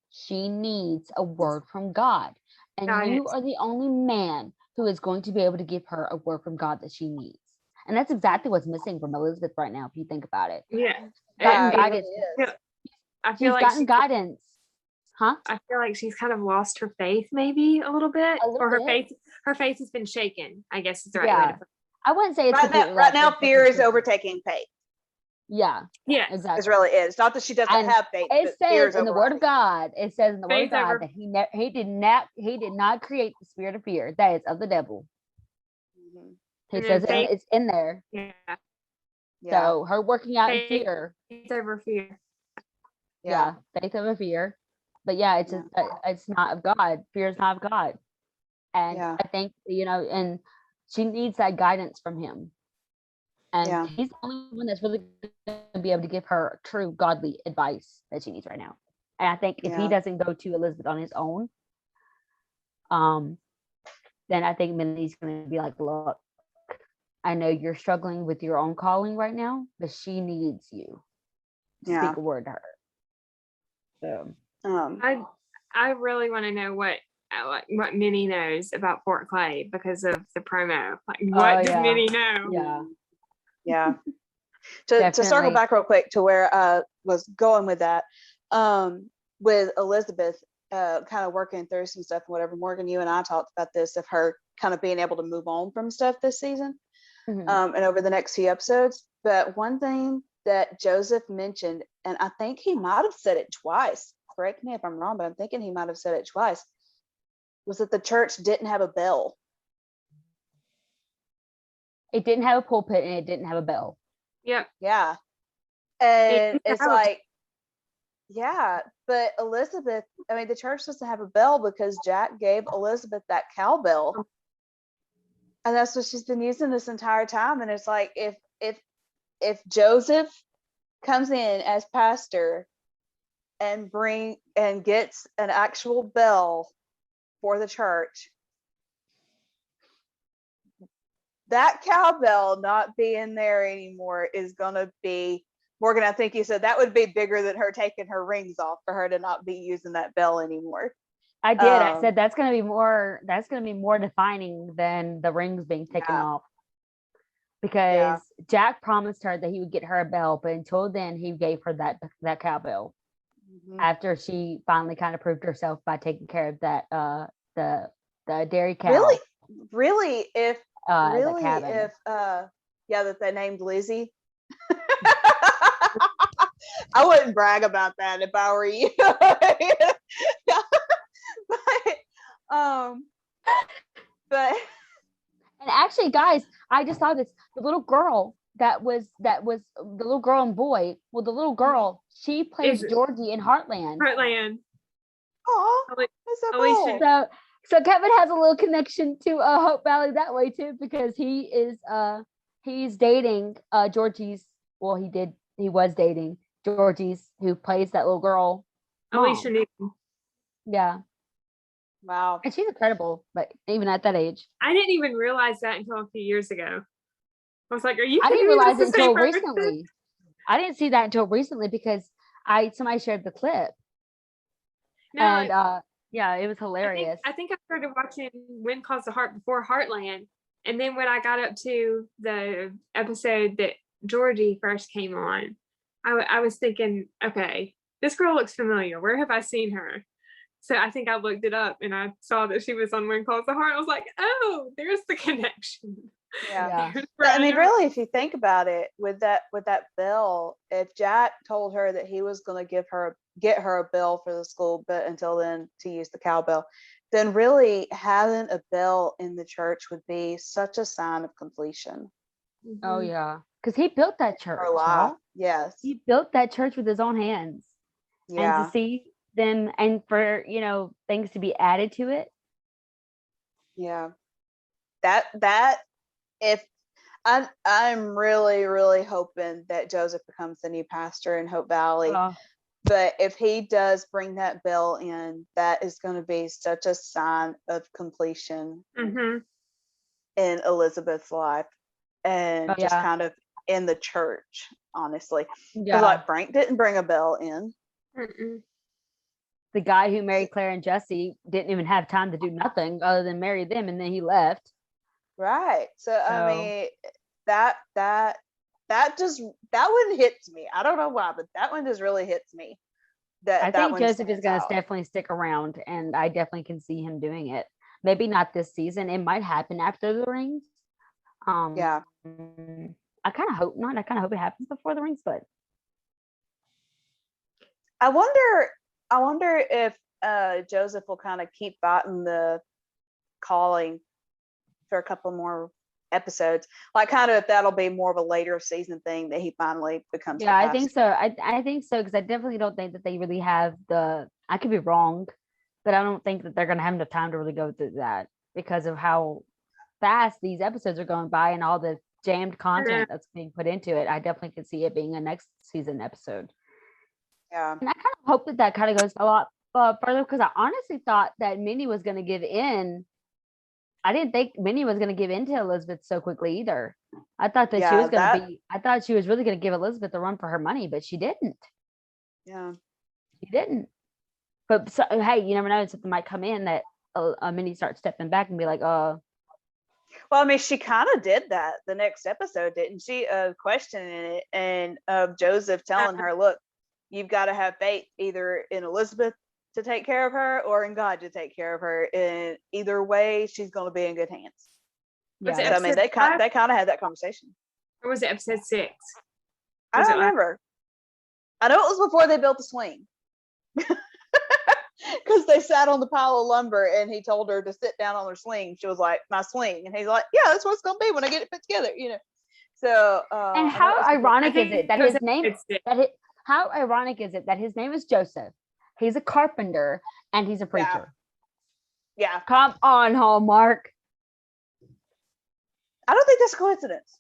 She needs a word from God. And Got you it. are the only man who is going to be able to give her a word from God that she needs. And that's exactly what's missing from Elizabeth right now, if you think about it. Yeah. Gotten Yeah, it guidance. really is. I She's feel like gotten guidance. Huh? I feel like she's kind of lost her faith, maybe a little bit, A little or bit. her faith has been shaken. I guess is the right way to Yeah. put it. I wouldn't say it's Right completely now, lost. fear is overtaking faith. Yeah, Yes. It exactly. really is. Not that she doesn't And have faith, it but fear says is in the Word of overriding. God, it says in the Word of Faith God over- that he did not create the spirit of fear. That is of the devil. Mhm. He And says then faith- it's in there. Yeah. Yeah. So her working out in Faith- fear. Faith over fear. Yeah, faith over fear. But yeah, it's just it's not of God. Fear is not of God. And Yeah. I think, and she needs that guidance from him. And Yeah. he's the only one that's really going to be able to give her true godly advice that she needs right now. And I think if he Yeah. doesn't go to Elizabeth on his own, then I think Minnie's going to be like, look, I know you're struggling with your own calling right now, but she needs you to Yeah. speak a word to her. So I really want to know what Minnie knows about Fort Clay because of the promo. Like, what does yeah. Minnie know? Yeah. Yeah. To circle Definitely. back real quick to where I was going with that, with Elizabeth, kind of working through some stuff and whatever. Morgan, you and I talked about this, of her kind of being able to move on from stuff this season, Mhm. and over the next few episodes. But one thing that Joseph mentioned, and I think he might have said it twice, correct me if I'm wrong, but I'm thinking he might have said it twice, was that the church didn't have a bell. It didn't have a pulpit and it didn't have a bell. Yep. Yeah. And didn't it's have a- like, yeah, but Elizabeth, I mean, the church doesn't have a bell because Jack gave Elizabeth that cowbell. And that's what she's been using this entire time. And it's like, if Joseph comes in as pastor and gets an actual bell for the church, that cowbell not being there anymore is gonna be, Morgan, I think you said that would be bigger than her taking her rings off for her to not be using that bell anymore. I did. I said that's gonna be more defining than the rings being taken off. Because Jack promised her that he would get her a bell, but until then he gave her that cowbell. Mhm. After she finally kind of proved herself by taking care of that the dairy cow. Really, if the cabin. that they named Lizzie. I wouldn't brag about that if I were you. but And actually, guys, I just saw this. The little girl that was the little girl and boy. Well, the little girl, she plays Georgie in Heartland. Heartland. Oh, that's so cool. So Kevin has a little connection to Hope Valley that way too, because he's dating Georgie's. Well, he was dating Georgie's, who plays that little girl. Alicia Newton. Yeah. Wow. And she's incredible, but even at that age. I didn't even realize that until a few years ago. I was like, are you I kidding didn't me? realize it That's the same until person? recently. I didn't see that until recently because somebody shared the clip. No, And yeah, it was I hilarious. think I started watching Wind Calls the Heart before Heartland. And then when I got up to the episode that Georgie first came on, I was thinking, okay, this girl looks familiar. Where have I seen her? So I think I looked it up and I saw that she was on Wind Calls the Heart. I was like, oh, there's the connection. Yeah. Yeah. I mean, really, if you think about it, with that bell, if Jack told her that he was going to get her a bell for the school, but until then to use the cowbell, then really having a bell in the church would be such a sign of completion. Oh yeah, because he built that church. Her life. Yes. He built that church with his own hands. And Yeah. to see them, and for things to be added to it. Yeah. That if I'm really hoping that Joseph becomes the new pastor in Hope Valley. But if he does bring that bell in, that is going to be such a sign of completion in Elizabeth's life, and just kind of in the church, honestly. Because like Frank didn't bring a bell in. The guy who married Claire and Jesse didn't even have time to do nothing other than marry them, and then he left. Right. So I mean, that one hits me. I don't know why, but that one just really hits me. I think Joseph is going to definitely stick around, and I definitely can see him doing it. Maybe not this season. It might happen after the rings. Yeah. I kind of hope not. I kind of hope it happens before the rings, but I wonder if Joseph will kind of keep fighting the calling for a couple more episodes, like kind of if that'll be more of a later season thing that he finally becomes. Yeah, I think so. I think so, because I definitely don't think that they really have I could be wrong, but I don't think that they're going to have enough time to really go through that because of how fast these episodes are going by and all the jammed content that's being put into it. I definitely could see it being a next season episode. Yeah. And I kind of hope that kind of goes a lot further, because I honestly thought that Minnie was going to give in. I didn't think Minnie was going to give in to Elizabeth so quickly either. I thought that she was going to be, I thought she was really going to give Elizabeth a run for her money, but she didn't. Yeah. She didn't. But so, hey, you never know, something might come in that Minnie starts stepping back and be like, Well, I mean, she kind of did that the next episode, didn't she? Questioning it, and Joseph telling her, look, you've got to have faith either in Elizabeth to take care of her or in God to take care of her. And either way, she's going to be in good hands. Yeah. So, I mean, they kind of had that conversation. Or was it episode 6? I don't remember. I know it was before they built the swing. Because they sat on the pile of lumber and he told her to sit down on her swing. She was like, my swing. And he's like, yeah, that's what it's going to be when I get it put together, So, and how ironic is it that his name, how ironic is it that his name is Joseph? He's a carpenter and he's a preacher. Yeah. Come on, Hallmark. I don't think that's a coincidence.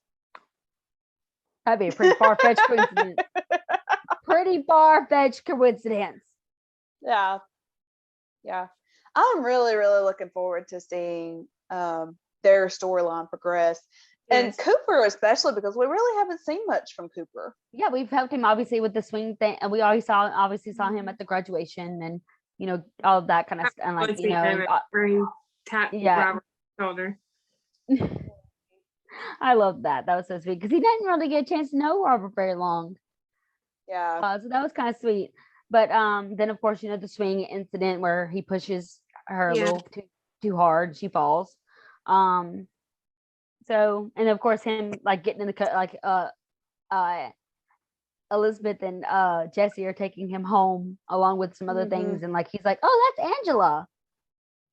That'd be a pretty far-fetched coincidence. Pretty far-fetched coincidence. Yeah. Yeah. I'm really, really looking forward to seeing their storyline progress. Yes. And Cooper especially, because we really haven't seen much from Cooper. Yeah, we've helped him obviously with the swing thing, and we always obviously saw him at the graduation and all of that kind of stuff. And like where he tapped Robert's shoulder. I love that. That was so sweet because he didn't really get a chance to know Robert very long. Yeah. So that was kind of sweet. But then of course the swing incident where he pushes her a little too hard, she falls. So, and of course him like getting in the Elizabeth and Jesse are taking him home along with some other things, and like he's like, oh, that's Angela.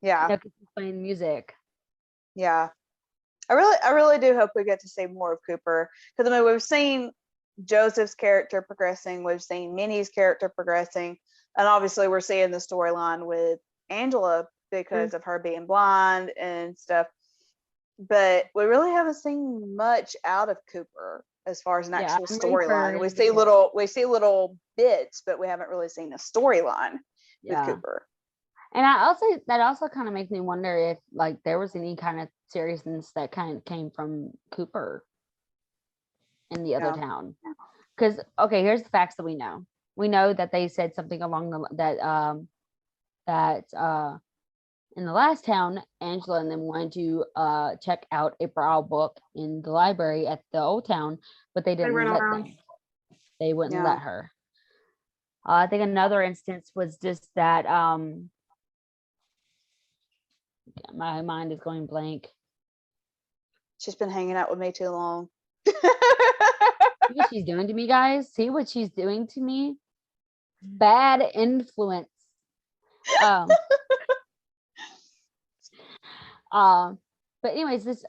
Yeah. Because he's playing music. Yeah. I really do hope we get to see more of Cooper, because I mean we've seen Joseph's character progressing, we've seen Minnie's character progressing, and obviously we're seeing the storyline with Angela because of her being blind and stuff. But we really haven't seen much out of Cooper as far as an actual storyline. We see little bits, but we haven't really seen a storyline with Cooper. And that also kind of makes me wonder if like there was any kind of seriousness that kind of came from Cooper in the other Yeah. town. Because okay, here's the facts that we know. We know that they said something along that in the last town, Angela and them wanted to check out a Braille book in the library at the old town, but they didn't weren't let allowed. them. They wouldn't Yeah. let her. I think another instance was just that my mind is going blank. She's been hanging out with me too long. See what she's doing to me, guys? See what she's doing to me? Bad influence. But anyways, this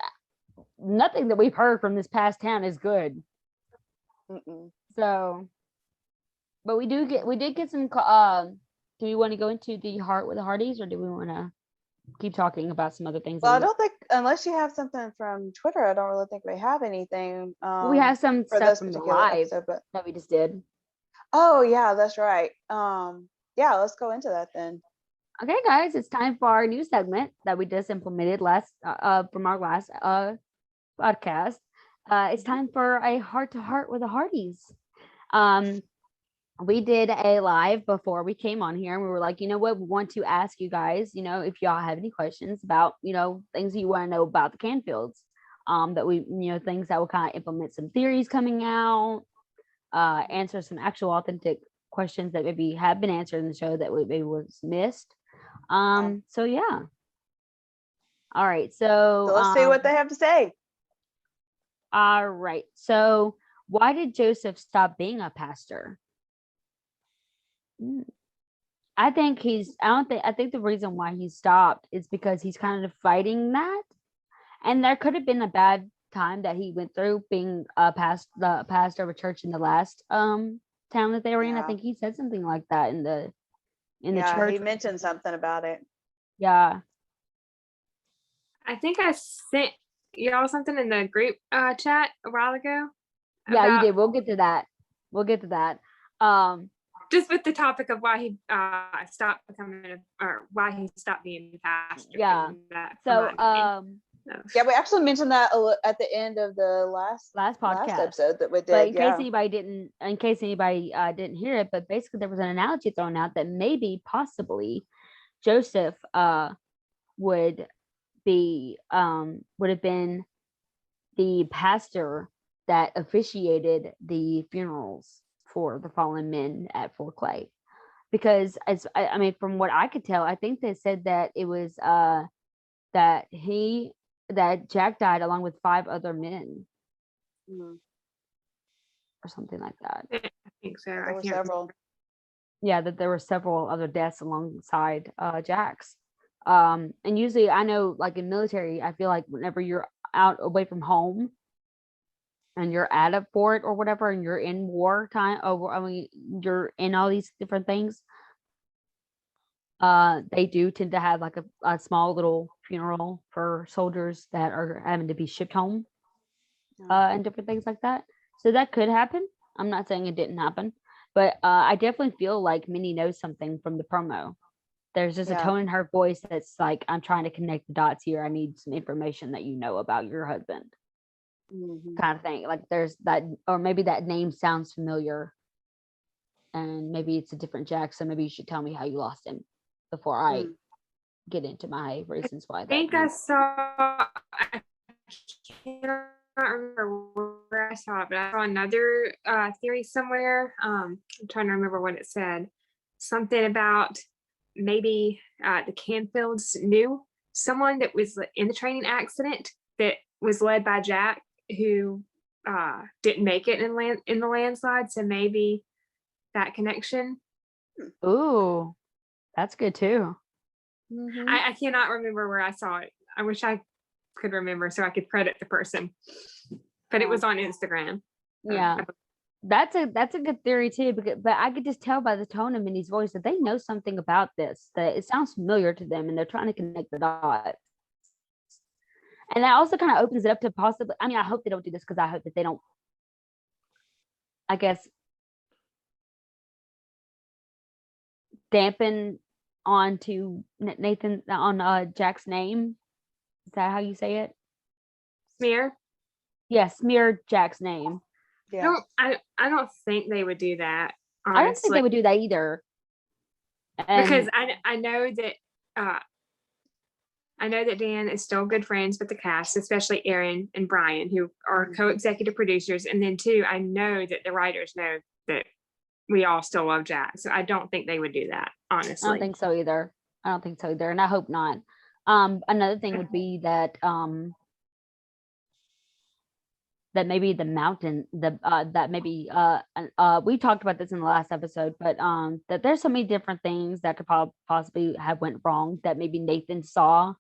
nothing that we've heard from this past town is good. Mm-mm. So, but we did get some. Do we want to go into the heart with the Hardys, or do we want to keep talking about some other things? Well, I don't think, unless you have something from Twitter, I don't really think we have anything. We have some for stuff this from the particular live episode, but that we just did. oh yeah, that's right. Yeah, let's go into that then. Okay, guys, it's time for our new segment that we just implemented from our last podcast. It's time for a heart to heart with the Hardys. We did a live before we came on here, and we were like, you know what, we want to ask you guys, if y'all have any questions about, things you want to know about the Canfields, that we, things that will kind of implement some theories coming out, answer some actual authentic questions that maybe have been answered in the show that maybe was missed. So yeah. All right. So let's see what they have to say. All right. So why did Joseph stop being a pastor? I think the reason why he stopped is because he's kind of fighting that. And there could have been a bad time that he went through being the pastor of a church in the last town that they were in. I think he said something like that in the church. He mentioned something about it. Yeah. I think I sent y'all something in the group chat a while ago. Yeah, you did. We'll get to that. Just with the topic of why he stopped becoming or why he stopped being a pastor. Yeah. So yeah, we actually mentioned that at the end of the last podcast episode that we did. But in case anybody didn't hear it, but basically there was an analogy thrown out that maybe possibly Joseph would have been the pastor that officiated the funerals for the fallen men at Fort Clay, because from what I could tell, I think they said that it was that Jack died along with 5 other men, or something like that. I think so. There were several. Yeah, that there were several other deaths alongside Jack's. And usually, I know, like in military, I feel like whenever you're out away from home and you're at a fort or whatever, and you're in wartime, you're in all these different things, they do tend to have like a small little funeral for soldiers that are having to be shipped home, and different things like that. So that could happen. I'm not saying it didn't happen, but I definitely feel like Minnie knows something from the promo. There's just a tone in her voice that's like, I'm trying to connect the dots here. I need some information that you know about your husband, kind of thing. Like there's that, or maybe that name sounds familiar, and maybe it's a different Jack. So maybe you should tell me how you lost him before I get into my reasons why. I think I cannot remember where I saw it, but I saw another theory somewhere. I'm trying to remember what it said. Something about maybe the Canfields knew someone that was in the training accident that was led by Jack, who didn't make it in the landslide. So maybe that connection. Ooh, that's good too. I cannot remember where I saw it. I wish I could remember so I could credit the person, but it was on Instagram. Yeah. That's a good theory too, but I could just tell by the tone of Minnie's voice that they know something about this, that it sounds familiar to them, and they're trying to connect the dots. And that also kind of opens it up to possibly, I hope they don't do this, because I hope that they don't, I guess, dampen onto Nathan on Jack's name. Is that how you say it? Smear. Yeah, smear Jack's name. Yeah. I don't think they would do that, I don't think honestly. they would do that either. Because And I know that Dan is still good friends with the cast, especially Aaron and Brian, who are co-executive producers. And then too, I know that the writers know that we all still love Jack. So I don't think they would do that, I honestly. don't think so either. And I hope not. Another thing would be that that maybe the mountain, that maybe we talked about this in the last episode, but that there's so many different things that could possibly have went wrong that maybe Nathan saw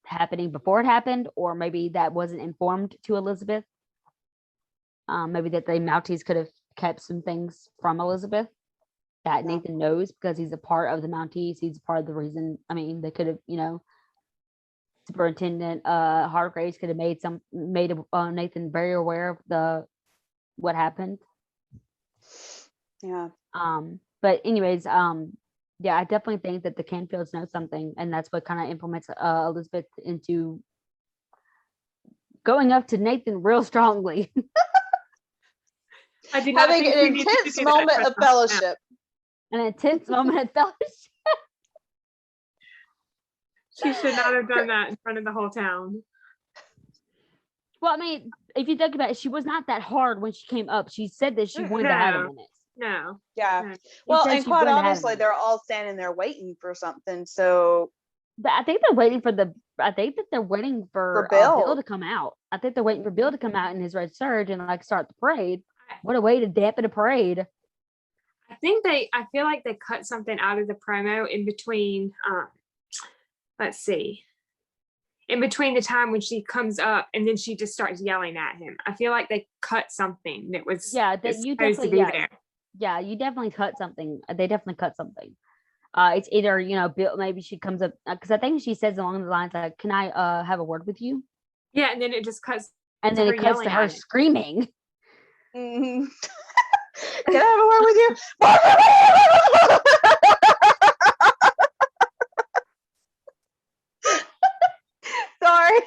happening before it happened, or maybe that wasn't informed to Elizabeth. Maybe that the Mounties could have kept some things from Elizabeth that Nathan knows because he's a part of the Mounties. He's a part of the reason. I mean, they could have, Superintendent Hargraves could have made Nathan very aware of what happened. Yeah. But anyways, yeah, I definitely think that the Canfields know something, and that's what kind of implements Elizabeth into going up to Nathan real strongly. I do not Having think an we need to intense do that moment right of now. fellowship. An intense moment of fellowship. She should not have done that in front of the whole town. Well, I mean, if you think about it, she was not that hard when she came up. She said that she wanted to have a minute. No. Yeah. No. Well, said and she quite wanted to have a honestly, minute. they're all standing there waiting for something. So But I think they're waiting for I think that they're waiting for Bill. Bill to come out. I think they're waiting for Bill to come out in his red serge and like start the parade. What a way to dampen a parade. I feel like they cut something out of the promo in between, let's see, in between the time when she comes up and then she just starts yelling at him. I feel like they cut something that was that you supposed to definitely be there. Yeah, you definitely cut something. They definitely cut something. It's either, Bill, maybe she comes up because I think she says along the lines like, "Can I have a word with you?" Yeah, and then it just cuts And then it cuts to her screaming. Can I have a word with you? Sorry.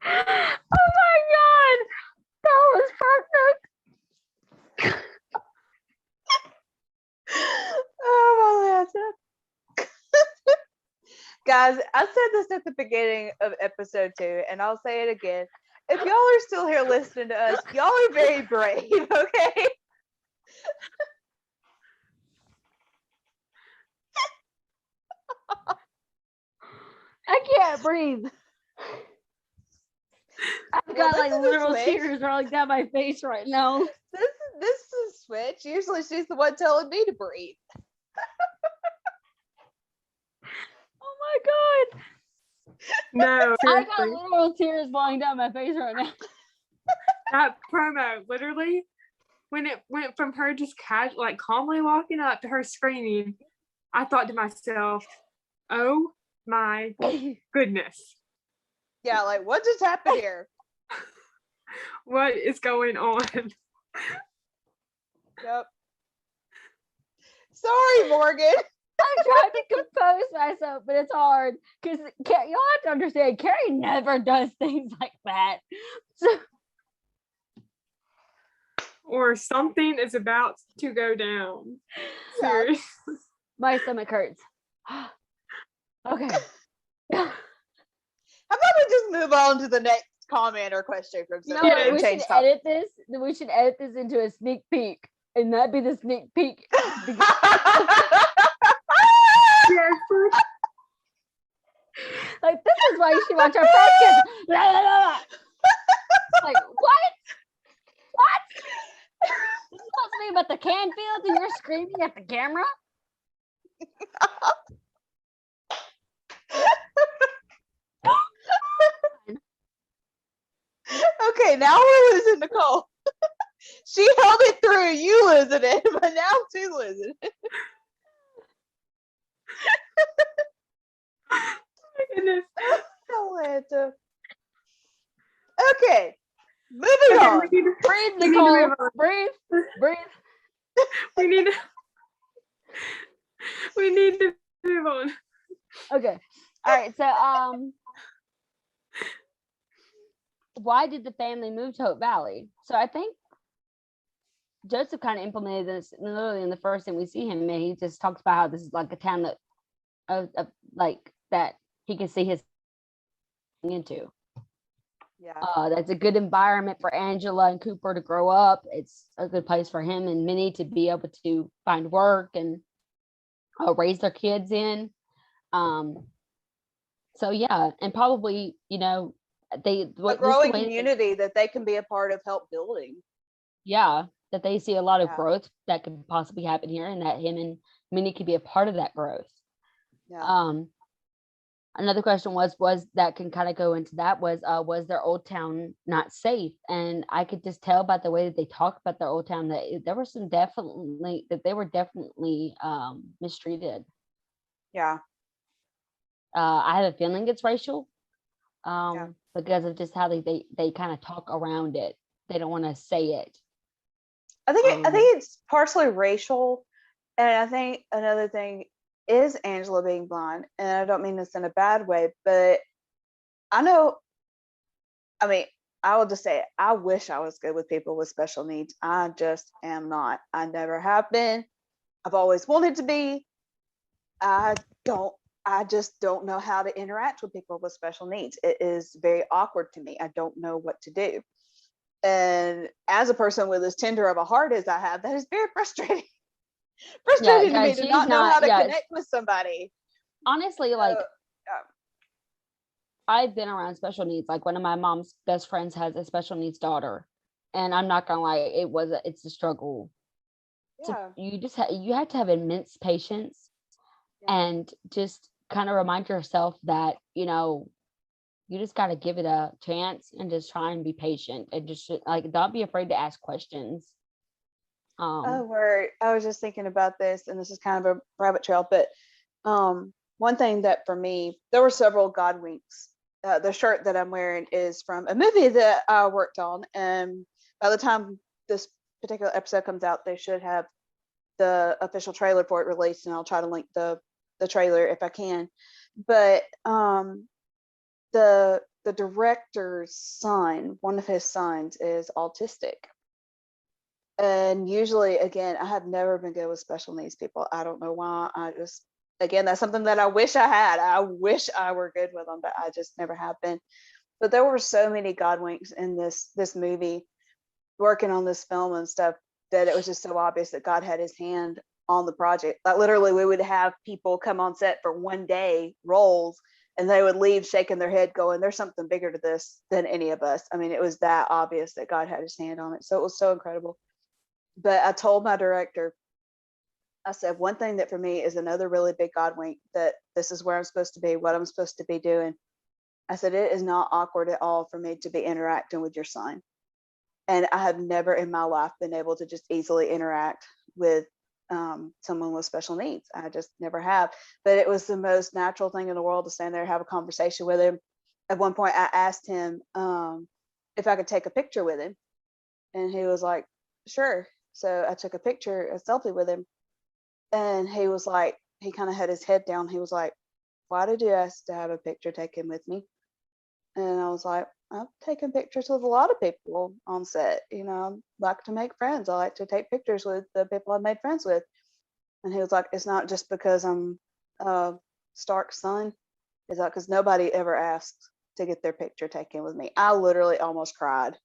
Oh my god, that was perfect. Oh my God. Guys, I said this at the beginning of episode 2, and I'll say it again. If y'all are still here listening to us, y'all are very brave, okay? I can't breathe. I've got this like is a literal switch. tears rolling down my face right now. This is a switch. Usually she's the one telling me to breathe. Oh my god. No, I got seriously. literal tears falling down my face right now. That promo, literally, when it went from her just casual, like calmly walking up to her screaming, I thought to myself, oh my goodness. Yeah, like what just happened here? What is going on? Yep. Sorry, Morgan. I'm trying to compose myself, but it's hard because you'll have to understand, Kerri never does things like that. So, Or something is about to go down. Yeah. Seriously. my stomach hurts. Okay. How about we just move on to the next comment or question from You know someone what? and We change should topic. edit this. We should edit this into a sneak peek, and that'd be the sneak peek. Like, this is why you should watch our podcast. Like, what? What? This is supposed to be about the Canfield, and you're screaming at the camera? Okay, now we're losing Nicole. She held it through, you losing it, but now she's losing it. Goodness. Atlanta. Okay, moving on. We need to- Breathe, we need to Nicole. move on. Breathe. Breathe. We need to We need to move on. Okay. All right. So, why did the family move to Hope Valley? So I think Joseph kind of implemented this literally in the first thing we see him, and he just talks about how this is like a town that, like that he can see his into. Yeah. That's a good environment for Angela and Cooper to grow up. It's a good place for him and Minnie to be able to find work and raise their kids in. So yeah, and probably A just the growing way community that they can be a part of help building. that they see a lot of Yeah. growth that could possibly happen here, and that him and Minnie could be a part of that growth. Yeah. Another question was that can kind of go into that was their old town not safe? And I could just tell by the way that they talk about their old town that there were they were definitely mistreated. Yeah. I have a feeling it's racial, Yeah. because of just how they kind of talk around it. They don't want to say it. I think it's partially racial, and I think another thing is Angela being blind, and I don't mean this in a bad way, but I know, I mean, I will just say it, I wish I was good with people with special needs. I just am not. I never have been. I've always wanted to be. I don't. I just don't know how to interact with people with special needs. It is very awkward to me. I don't know what to do. And as a person with as tender of a heart as I have, that is very frustrating. Frustrating to me to she's not know how to yeah, connect with somebody. honestly, So, like yeah. I've been around special needs. Like one of my mom's best friends has a special needs daughter, and I'm not gonna lie, it's a struggle. Yeah. You have to have immense patience Yeah. and just kind of remind yourself that you just got to give it a chance and just try and be patient and just like don't be afraid to ask questions. Oh, word. I was just thinking about this, and this is kind of a rabbit trail, but one thing that for me, there were several God winks. The shirt that I'm wearing is from a movie that I worked on, and by the time this particular episode comes out, they should have the official trailer for it released, and I'll try to link the trailer if I can. But the director's son, one of his sons, is autistic. And usually, again, I have never been good with special needs people. I don't know why. I just, again, that's something that I wish I had. I wish I were good with them, but I just never have been. But there were so many God winks in this movie, working on this film and stuff, that it was just so obvious that God had his hand on the project. Like literally, we would have people come on set for one day, roles, and they would leave shaking their head going, there's something bigger to this than any of us. I mean, it was that obvious that God had his hand on it. So it was so incredible. But I told my director, I said, one thing that for me is another really big God wink, that this is where I'm supposed to be, what I'm supposed to be doing. I said, it is not awkward at all for me to be interacting with your son. And I have never in my life been able to just easily interact with someone with special needs. I just never have. But it was the most natural thing in the world to stand there and have a conversation with him. At one point, I asked him if I could take a picture with him. And he was like, sure. So I took a picture, a selfie with him. And he was like, he kind of had his head down. He was like, why did you ask to have a picture taken with me? And I was like, I've taken pictures with a lot of people on set. I like to make friends. I like to take pictures with the people I've made friends with. And he was like, it's not just because I'm Stark's son. It's like, because nobody ever asked to get their picture taken with me. I literally almost cried.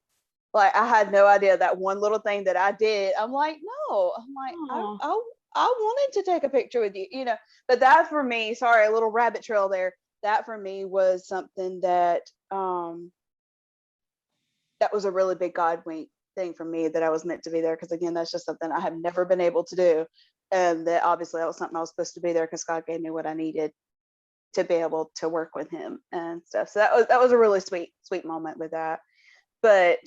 Like, I had no idea that one little thing that I did. I'm like, no. I'm like, I wanted to take a picture with you, But that for me, sorry, a little rabbit trail there. That for me was something that that was a really big God wink thing for me, that I was meant to be there. Because again, that's just something I have never been able to do. And that obviously that was something I was supposed to be there because God gave me what I needed to be able to work with him and stuff. So that was a really sweet moment with that. But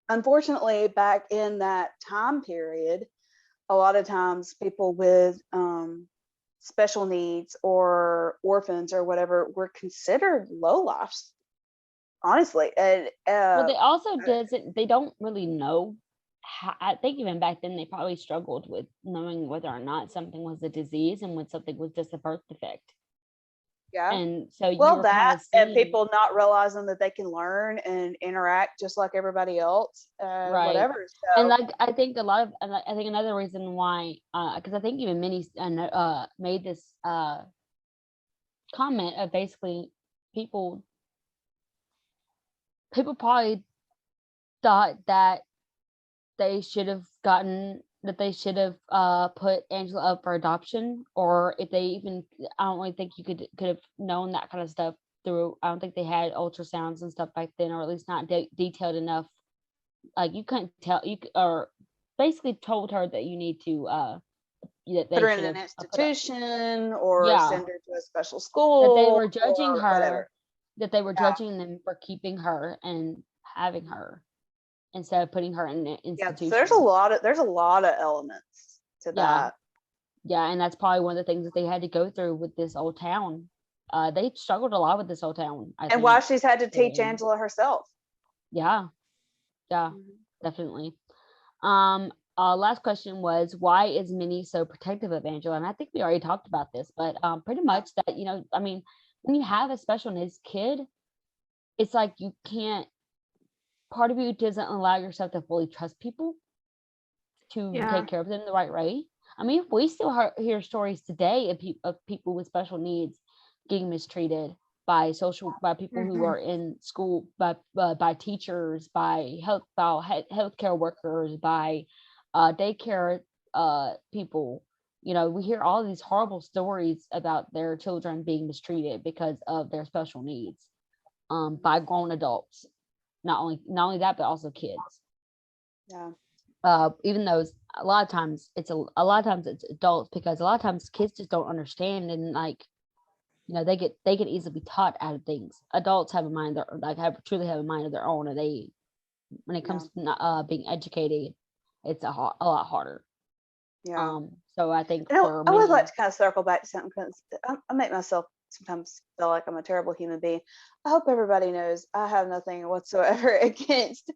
unfortunately, back in that time period, a lot of times people with special needs or orphans or whatever were considered lowlifes, honestly. And well, they also they don't really know I think even back then they probably struggled with knowing whether or not something was a disease and when something was just a birth defect. Yeah. And so you Well, were kind that of and seeing, people not realizing that they can learn and interact just like everybody else, right? whatever. And So like I think a lot of, and I think another reason why, because I think even Minnie made this comment of basically people probably thought that they should have put Angela up for adoption, or if they even, I don't really think you could have known that kind of stuff through. I don't think they had ultrasounds and stuff back then, or at least not detailed enough. Like you couldn't tell, or basically told her that you need to that put they her in should an have put up. institution or Yeah, send her to a special that they school were judging or her, whatever. that they were Yeah. judging them for keeping her and having her instead of putting her in an Yeah. institution. So there's a lot of elements to Yeah. that. Yeah, and that's probably one of the things that they had to go through with this old town. They struggled a lot with this old town, I And think. why she's had to teach Yeah. Angela herself. Yeah, definitely. Last question was, why is Minnie so protective of Angela? And I think we already talked about this, but pretty much that, I mean, when you have a special needs kid, it's like you can't, part of you doesn't allow yourself to fully trust people to take care of them the right way. I mean, we still hear stories today of people with special needs getting mistreated by people who are in school, by teachers, by healthcare workers, by daycare people. We hear all these horrible stories about their children being mistreated because of their special needs by grown adults. Not only that, but also kids. Yeah. Even though a lot of times it's adults, because a lot of times kids just don't understand, and like they can easily be taught out of things. Adults have a mind, truly have a mind of their own, and they, when it comes to being educated, it's a lot harder. Yeah. So I think I would like to kind of circle back to something, because I make myself sometimes feel like I'm a terrible human being. I hope everybody knows I have nothing whatsoever against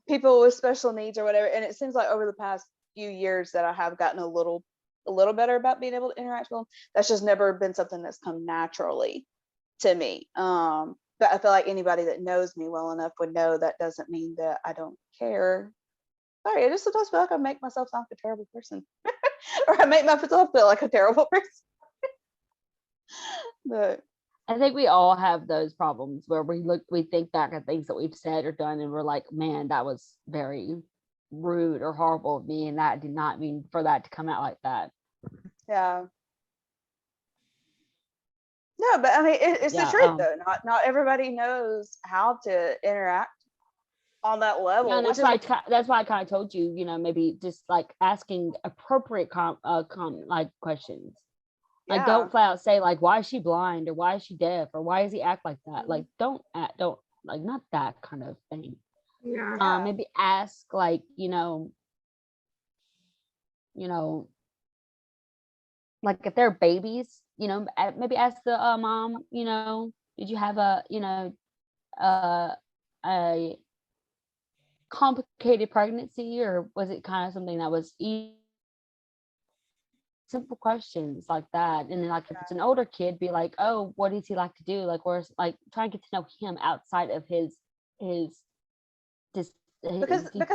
people with special needs or whatever. And it seems like over the past few years that I have gotten a little better about being able to interact with them. That's just never been something that's come naturally to me. But I feel like anybody that knows me well enough would know that doesn't mean that I don't care. Sorry, I just sometimes feel like I make myself sound like a terrible person. Or I make myself feel like a terrible person. But I think we all have those problems where we think back at things that we've said or done, and we're like, man, that was very rude or horrible of me, and that did not mean for that to come out like that. yeah. No, but I mean, it's the truth though. Not everybody knows how to interact on that level. Yeah, and that's why I kind of told you, maybe just like asking appropriate questions. Like, don't flat out say like, why is she blind, or why is she deaf, or why does he act like that? Like, don't like, not that kind of thing. Yeah. Maybe ask like, like if they're babies, maybe ask the mom, did you have a complicated pregnancy, or was it kind of something that was easy? Simple questions like that. And then like if it's an older kid, be like, oh, what does he like to do? Like, where's, like, try and get to know him outside of his because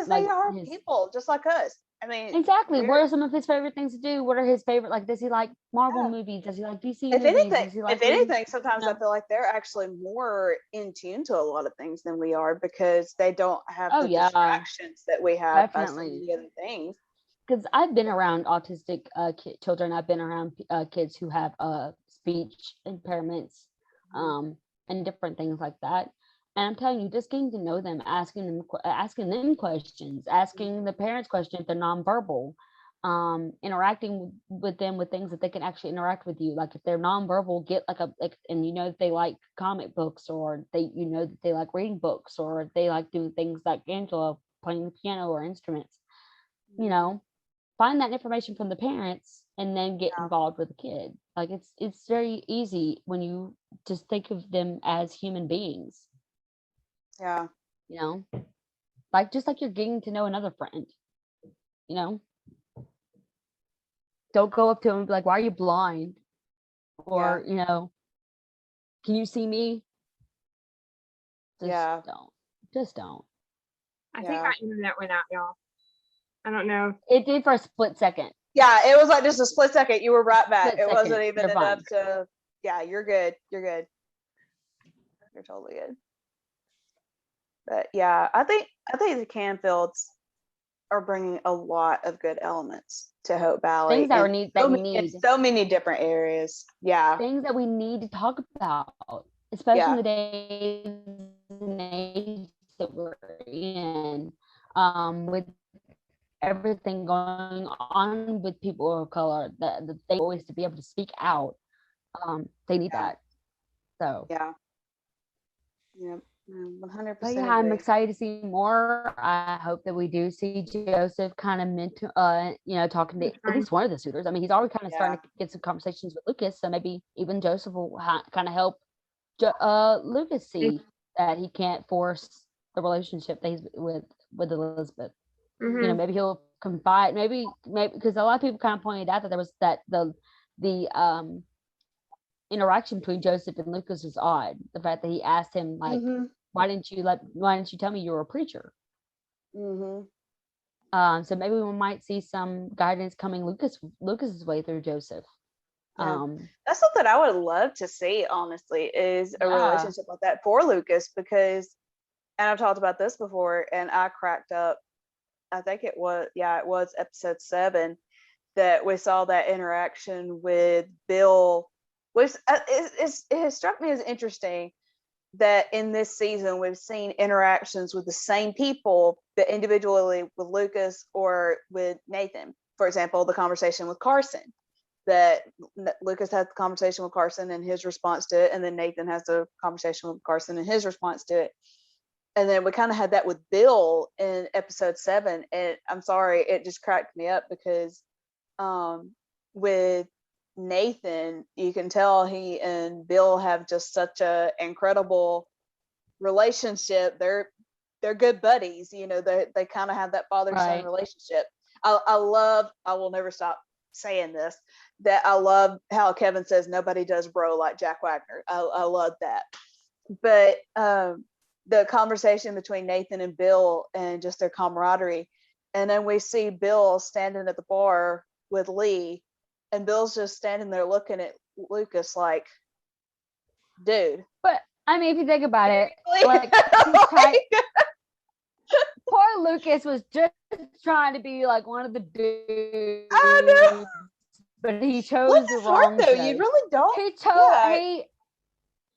they are people just like us. I mean, exactly. What are some of his favorite things to do? What are his favorite, like, does he like Marvel movies? Does he like DC movies? Does he like if anything, sometimes I feel like they're actually more in tune to a lot of things than we are, because they don't have the distractions that we have by so many other things. Because I've been around autistic children. I've been around kids who have speech impairments and different things like that. And I'm telling you, just getting to know them, asking them questions, asking the parents questions if they're nonverbal, interacting with them with things that they can actually interact with you. Like if they're nonverbal, get and that they like comic books, or that they like reading books, or they like doing things like Angela, playing the piano or instruments. Find that information from the parents and then get involved with the kid. Like it's very easy when you just think of them as human beings. Yeah. like just like you're getting to know another friend, you know. Don't go up to him and be like, "Why are you blind?" Or you know, "Can you see me?" Just Yeah. don't. Just don't. I think Yeah. our internet went out, y'all. I don't know. It did for a split second. Yeah, it was like just a split second. You were right back. Split It wasn't second. even You're fine. enough to. Yeah, you're good. You're good. You're totally good. But yeah, I think the Canfields are bringing a lot of good elements to Hope Valley. Things that in we need. so That we many, in need. so many different areas. Yeah. Things that we need to talk about, especially Yeah. in the days and age that we're in, with everything going on with people of color, the thing always to be able to speak out. They need Yeah. that. So Yeah. Yep. 100% but yeah, I'm agree. excited to see more. I hope that we do see Joseph kind of mentor, talking to at least one of the suitors. I mean, he's already kind of starting to get some conversations with Lucas, so maybe even Joseph will kind of help Lucas see that he can't force the relationship that he's with Elizabeth. Mhm. You know, maybe he'll confide. Maybe because a lot of people kind of pointed out that there was that the interaction between Joseph and Lucas is odd. The fact that he asked him like, why didn't you tell me you were a preacher? So maybe we might see some guidance coming Lucas's way through Joseph. Yeah. That's something I would love to see, honestly, is a relationship like that for Lucas, because, and I've talked about this before, and I cracked up. I think it was episode 7 that we saw that interaction with Bill, which it has struck me as interesting that in this season we've seen interactions with the same people, but individually with Lucas or with Nathan. For example, the conversation with Carson, that Lucas had the conversation with Carson and his response to it, and then Nathan has the conversation with Carson and his response to it. And then we kind of had that with Bill in episode 7, and I'm sorry, it just cracked me up because with Nathan, you can tell he and Bill have just such a incredible relationship. They're good buddies, you know. They kind of have that father-son relationship. I will never stop saying this, that I love how Kevin says nobody does bro like Jack Wagner. I love that. But the conversation between Nathan and Bill and just their camaraderie, and then we see Bill standing at the bar with Lee, and Bill's just standing there looking at Lucas like, dude. But I mean, if you think about it, like poor Lucas was just trying to be like one of the dudes. I know. But he chose the wrong though. You really don't. He chose.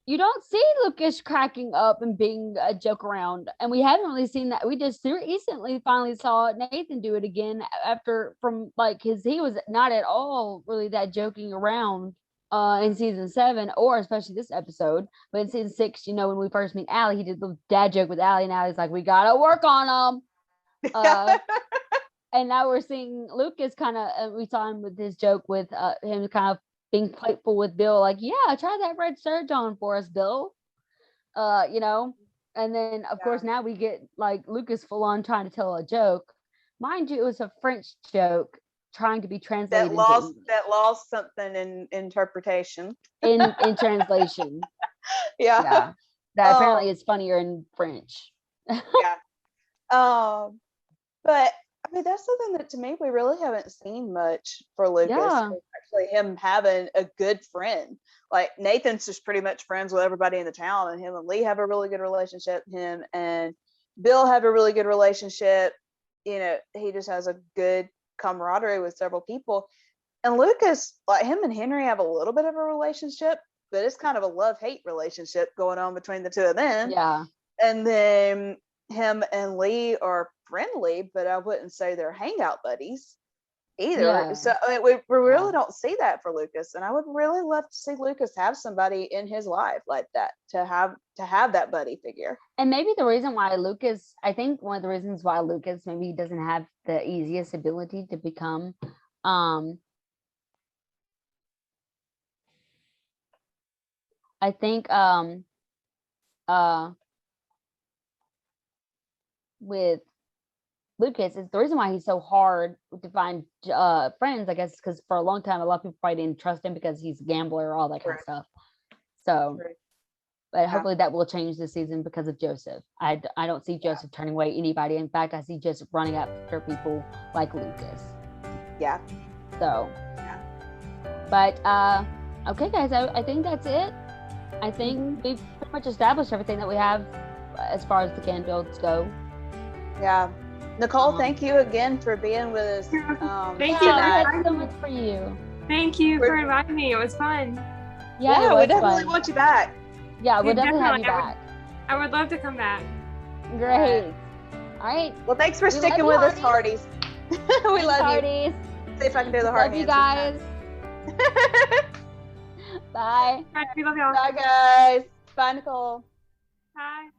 You don't see Lucas cracking up and being a joke around, and we haven't really seen that. We just recently finally saw Nathan do it again from like he was not at all really that joking around in season 7, or especially this episode. But in season 6, you know, when we first meet Allie, he did the dad joke with Allie, and Allie's like, "We gotta work on him." And now we're seeing Lucas kind of. We saw him with his joke with him kind of being playful with Bill, like, yeah, try that red surge on for us, Bill. You know, and then of course now we get like Lucas full on trying to tell a joke. Mind you, it was a French joke trying to be translated that lost something in interpretation. In translation. Yeah. That apparently is funnier in French. But I mean, that's something that to me we really haven't seen much for Lucas. Actually, him having a good friend. Like Nathan's just pretty much friends with everybody in the town, and him and Lee have a really good relationship. Him and Bill have a really good relationship. You know, he just has a good camaraderie with several people. And Lucas, like him and Henry have a little bit of a relationship, but it's kind of a love-hate relationship going on between the two of them. Yeah. And then him and Lee are friendly, but I wouldn't say they're hangout buddies either. Yeah. So I mean, we really don't see that for Lucas, and I would really love to see Lucas have somebody in his life like that, to have that buddy figure. And maybe the reason why Lucas, I think one of the reasons why Lucas maybe doesn't have the easiest ability to become I think with Lucas is the reason why he's so hard to find friends, I guess, because for a long time a lot of people probably didn't trust him because he's a gambler, all that kind of stuff. So, True. but hopefully that will change this season because of Joseph. I don't see Joseph turning away anybody. In fact, I see Joseph running after people like Lucas. Yeah. So, but okay, guys, I think that's it. I think we've pretty much established everything that we have as far as the Canfields go. Yeah. Nicole, thank you again for being with us. Thank you. Yeah, we had so much for you. Thank you for inviting me. It was fun. Yeah, Yeah, it we was definitely fun. want you back. Yeah, we'll Yeah, definitely have you definitely. back. I would love to come back. Great. All right. Well, thanks for We sticking love with you, us, Hardies. We love you. Parties. See if I can do the heart Love you hands guys. this time. Bye. Bye. We love y'all. Bye, guys. Bye, Nicole. Bye.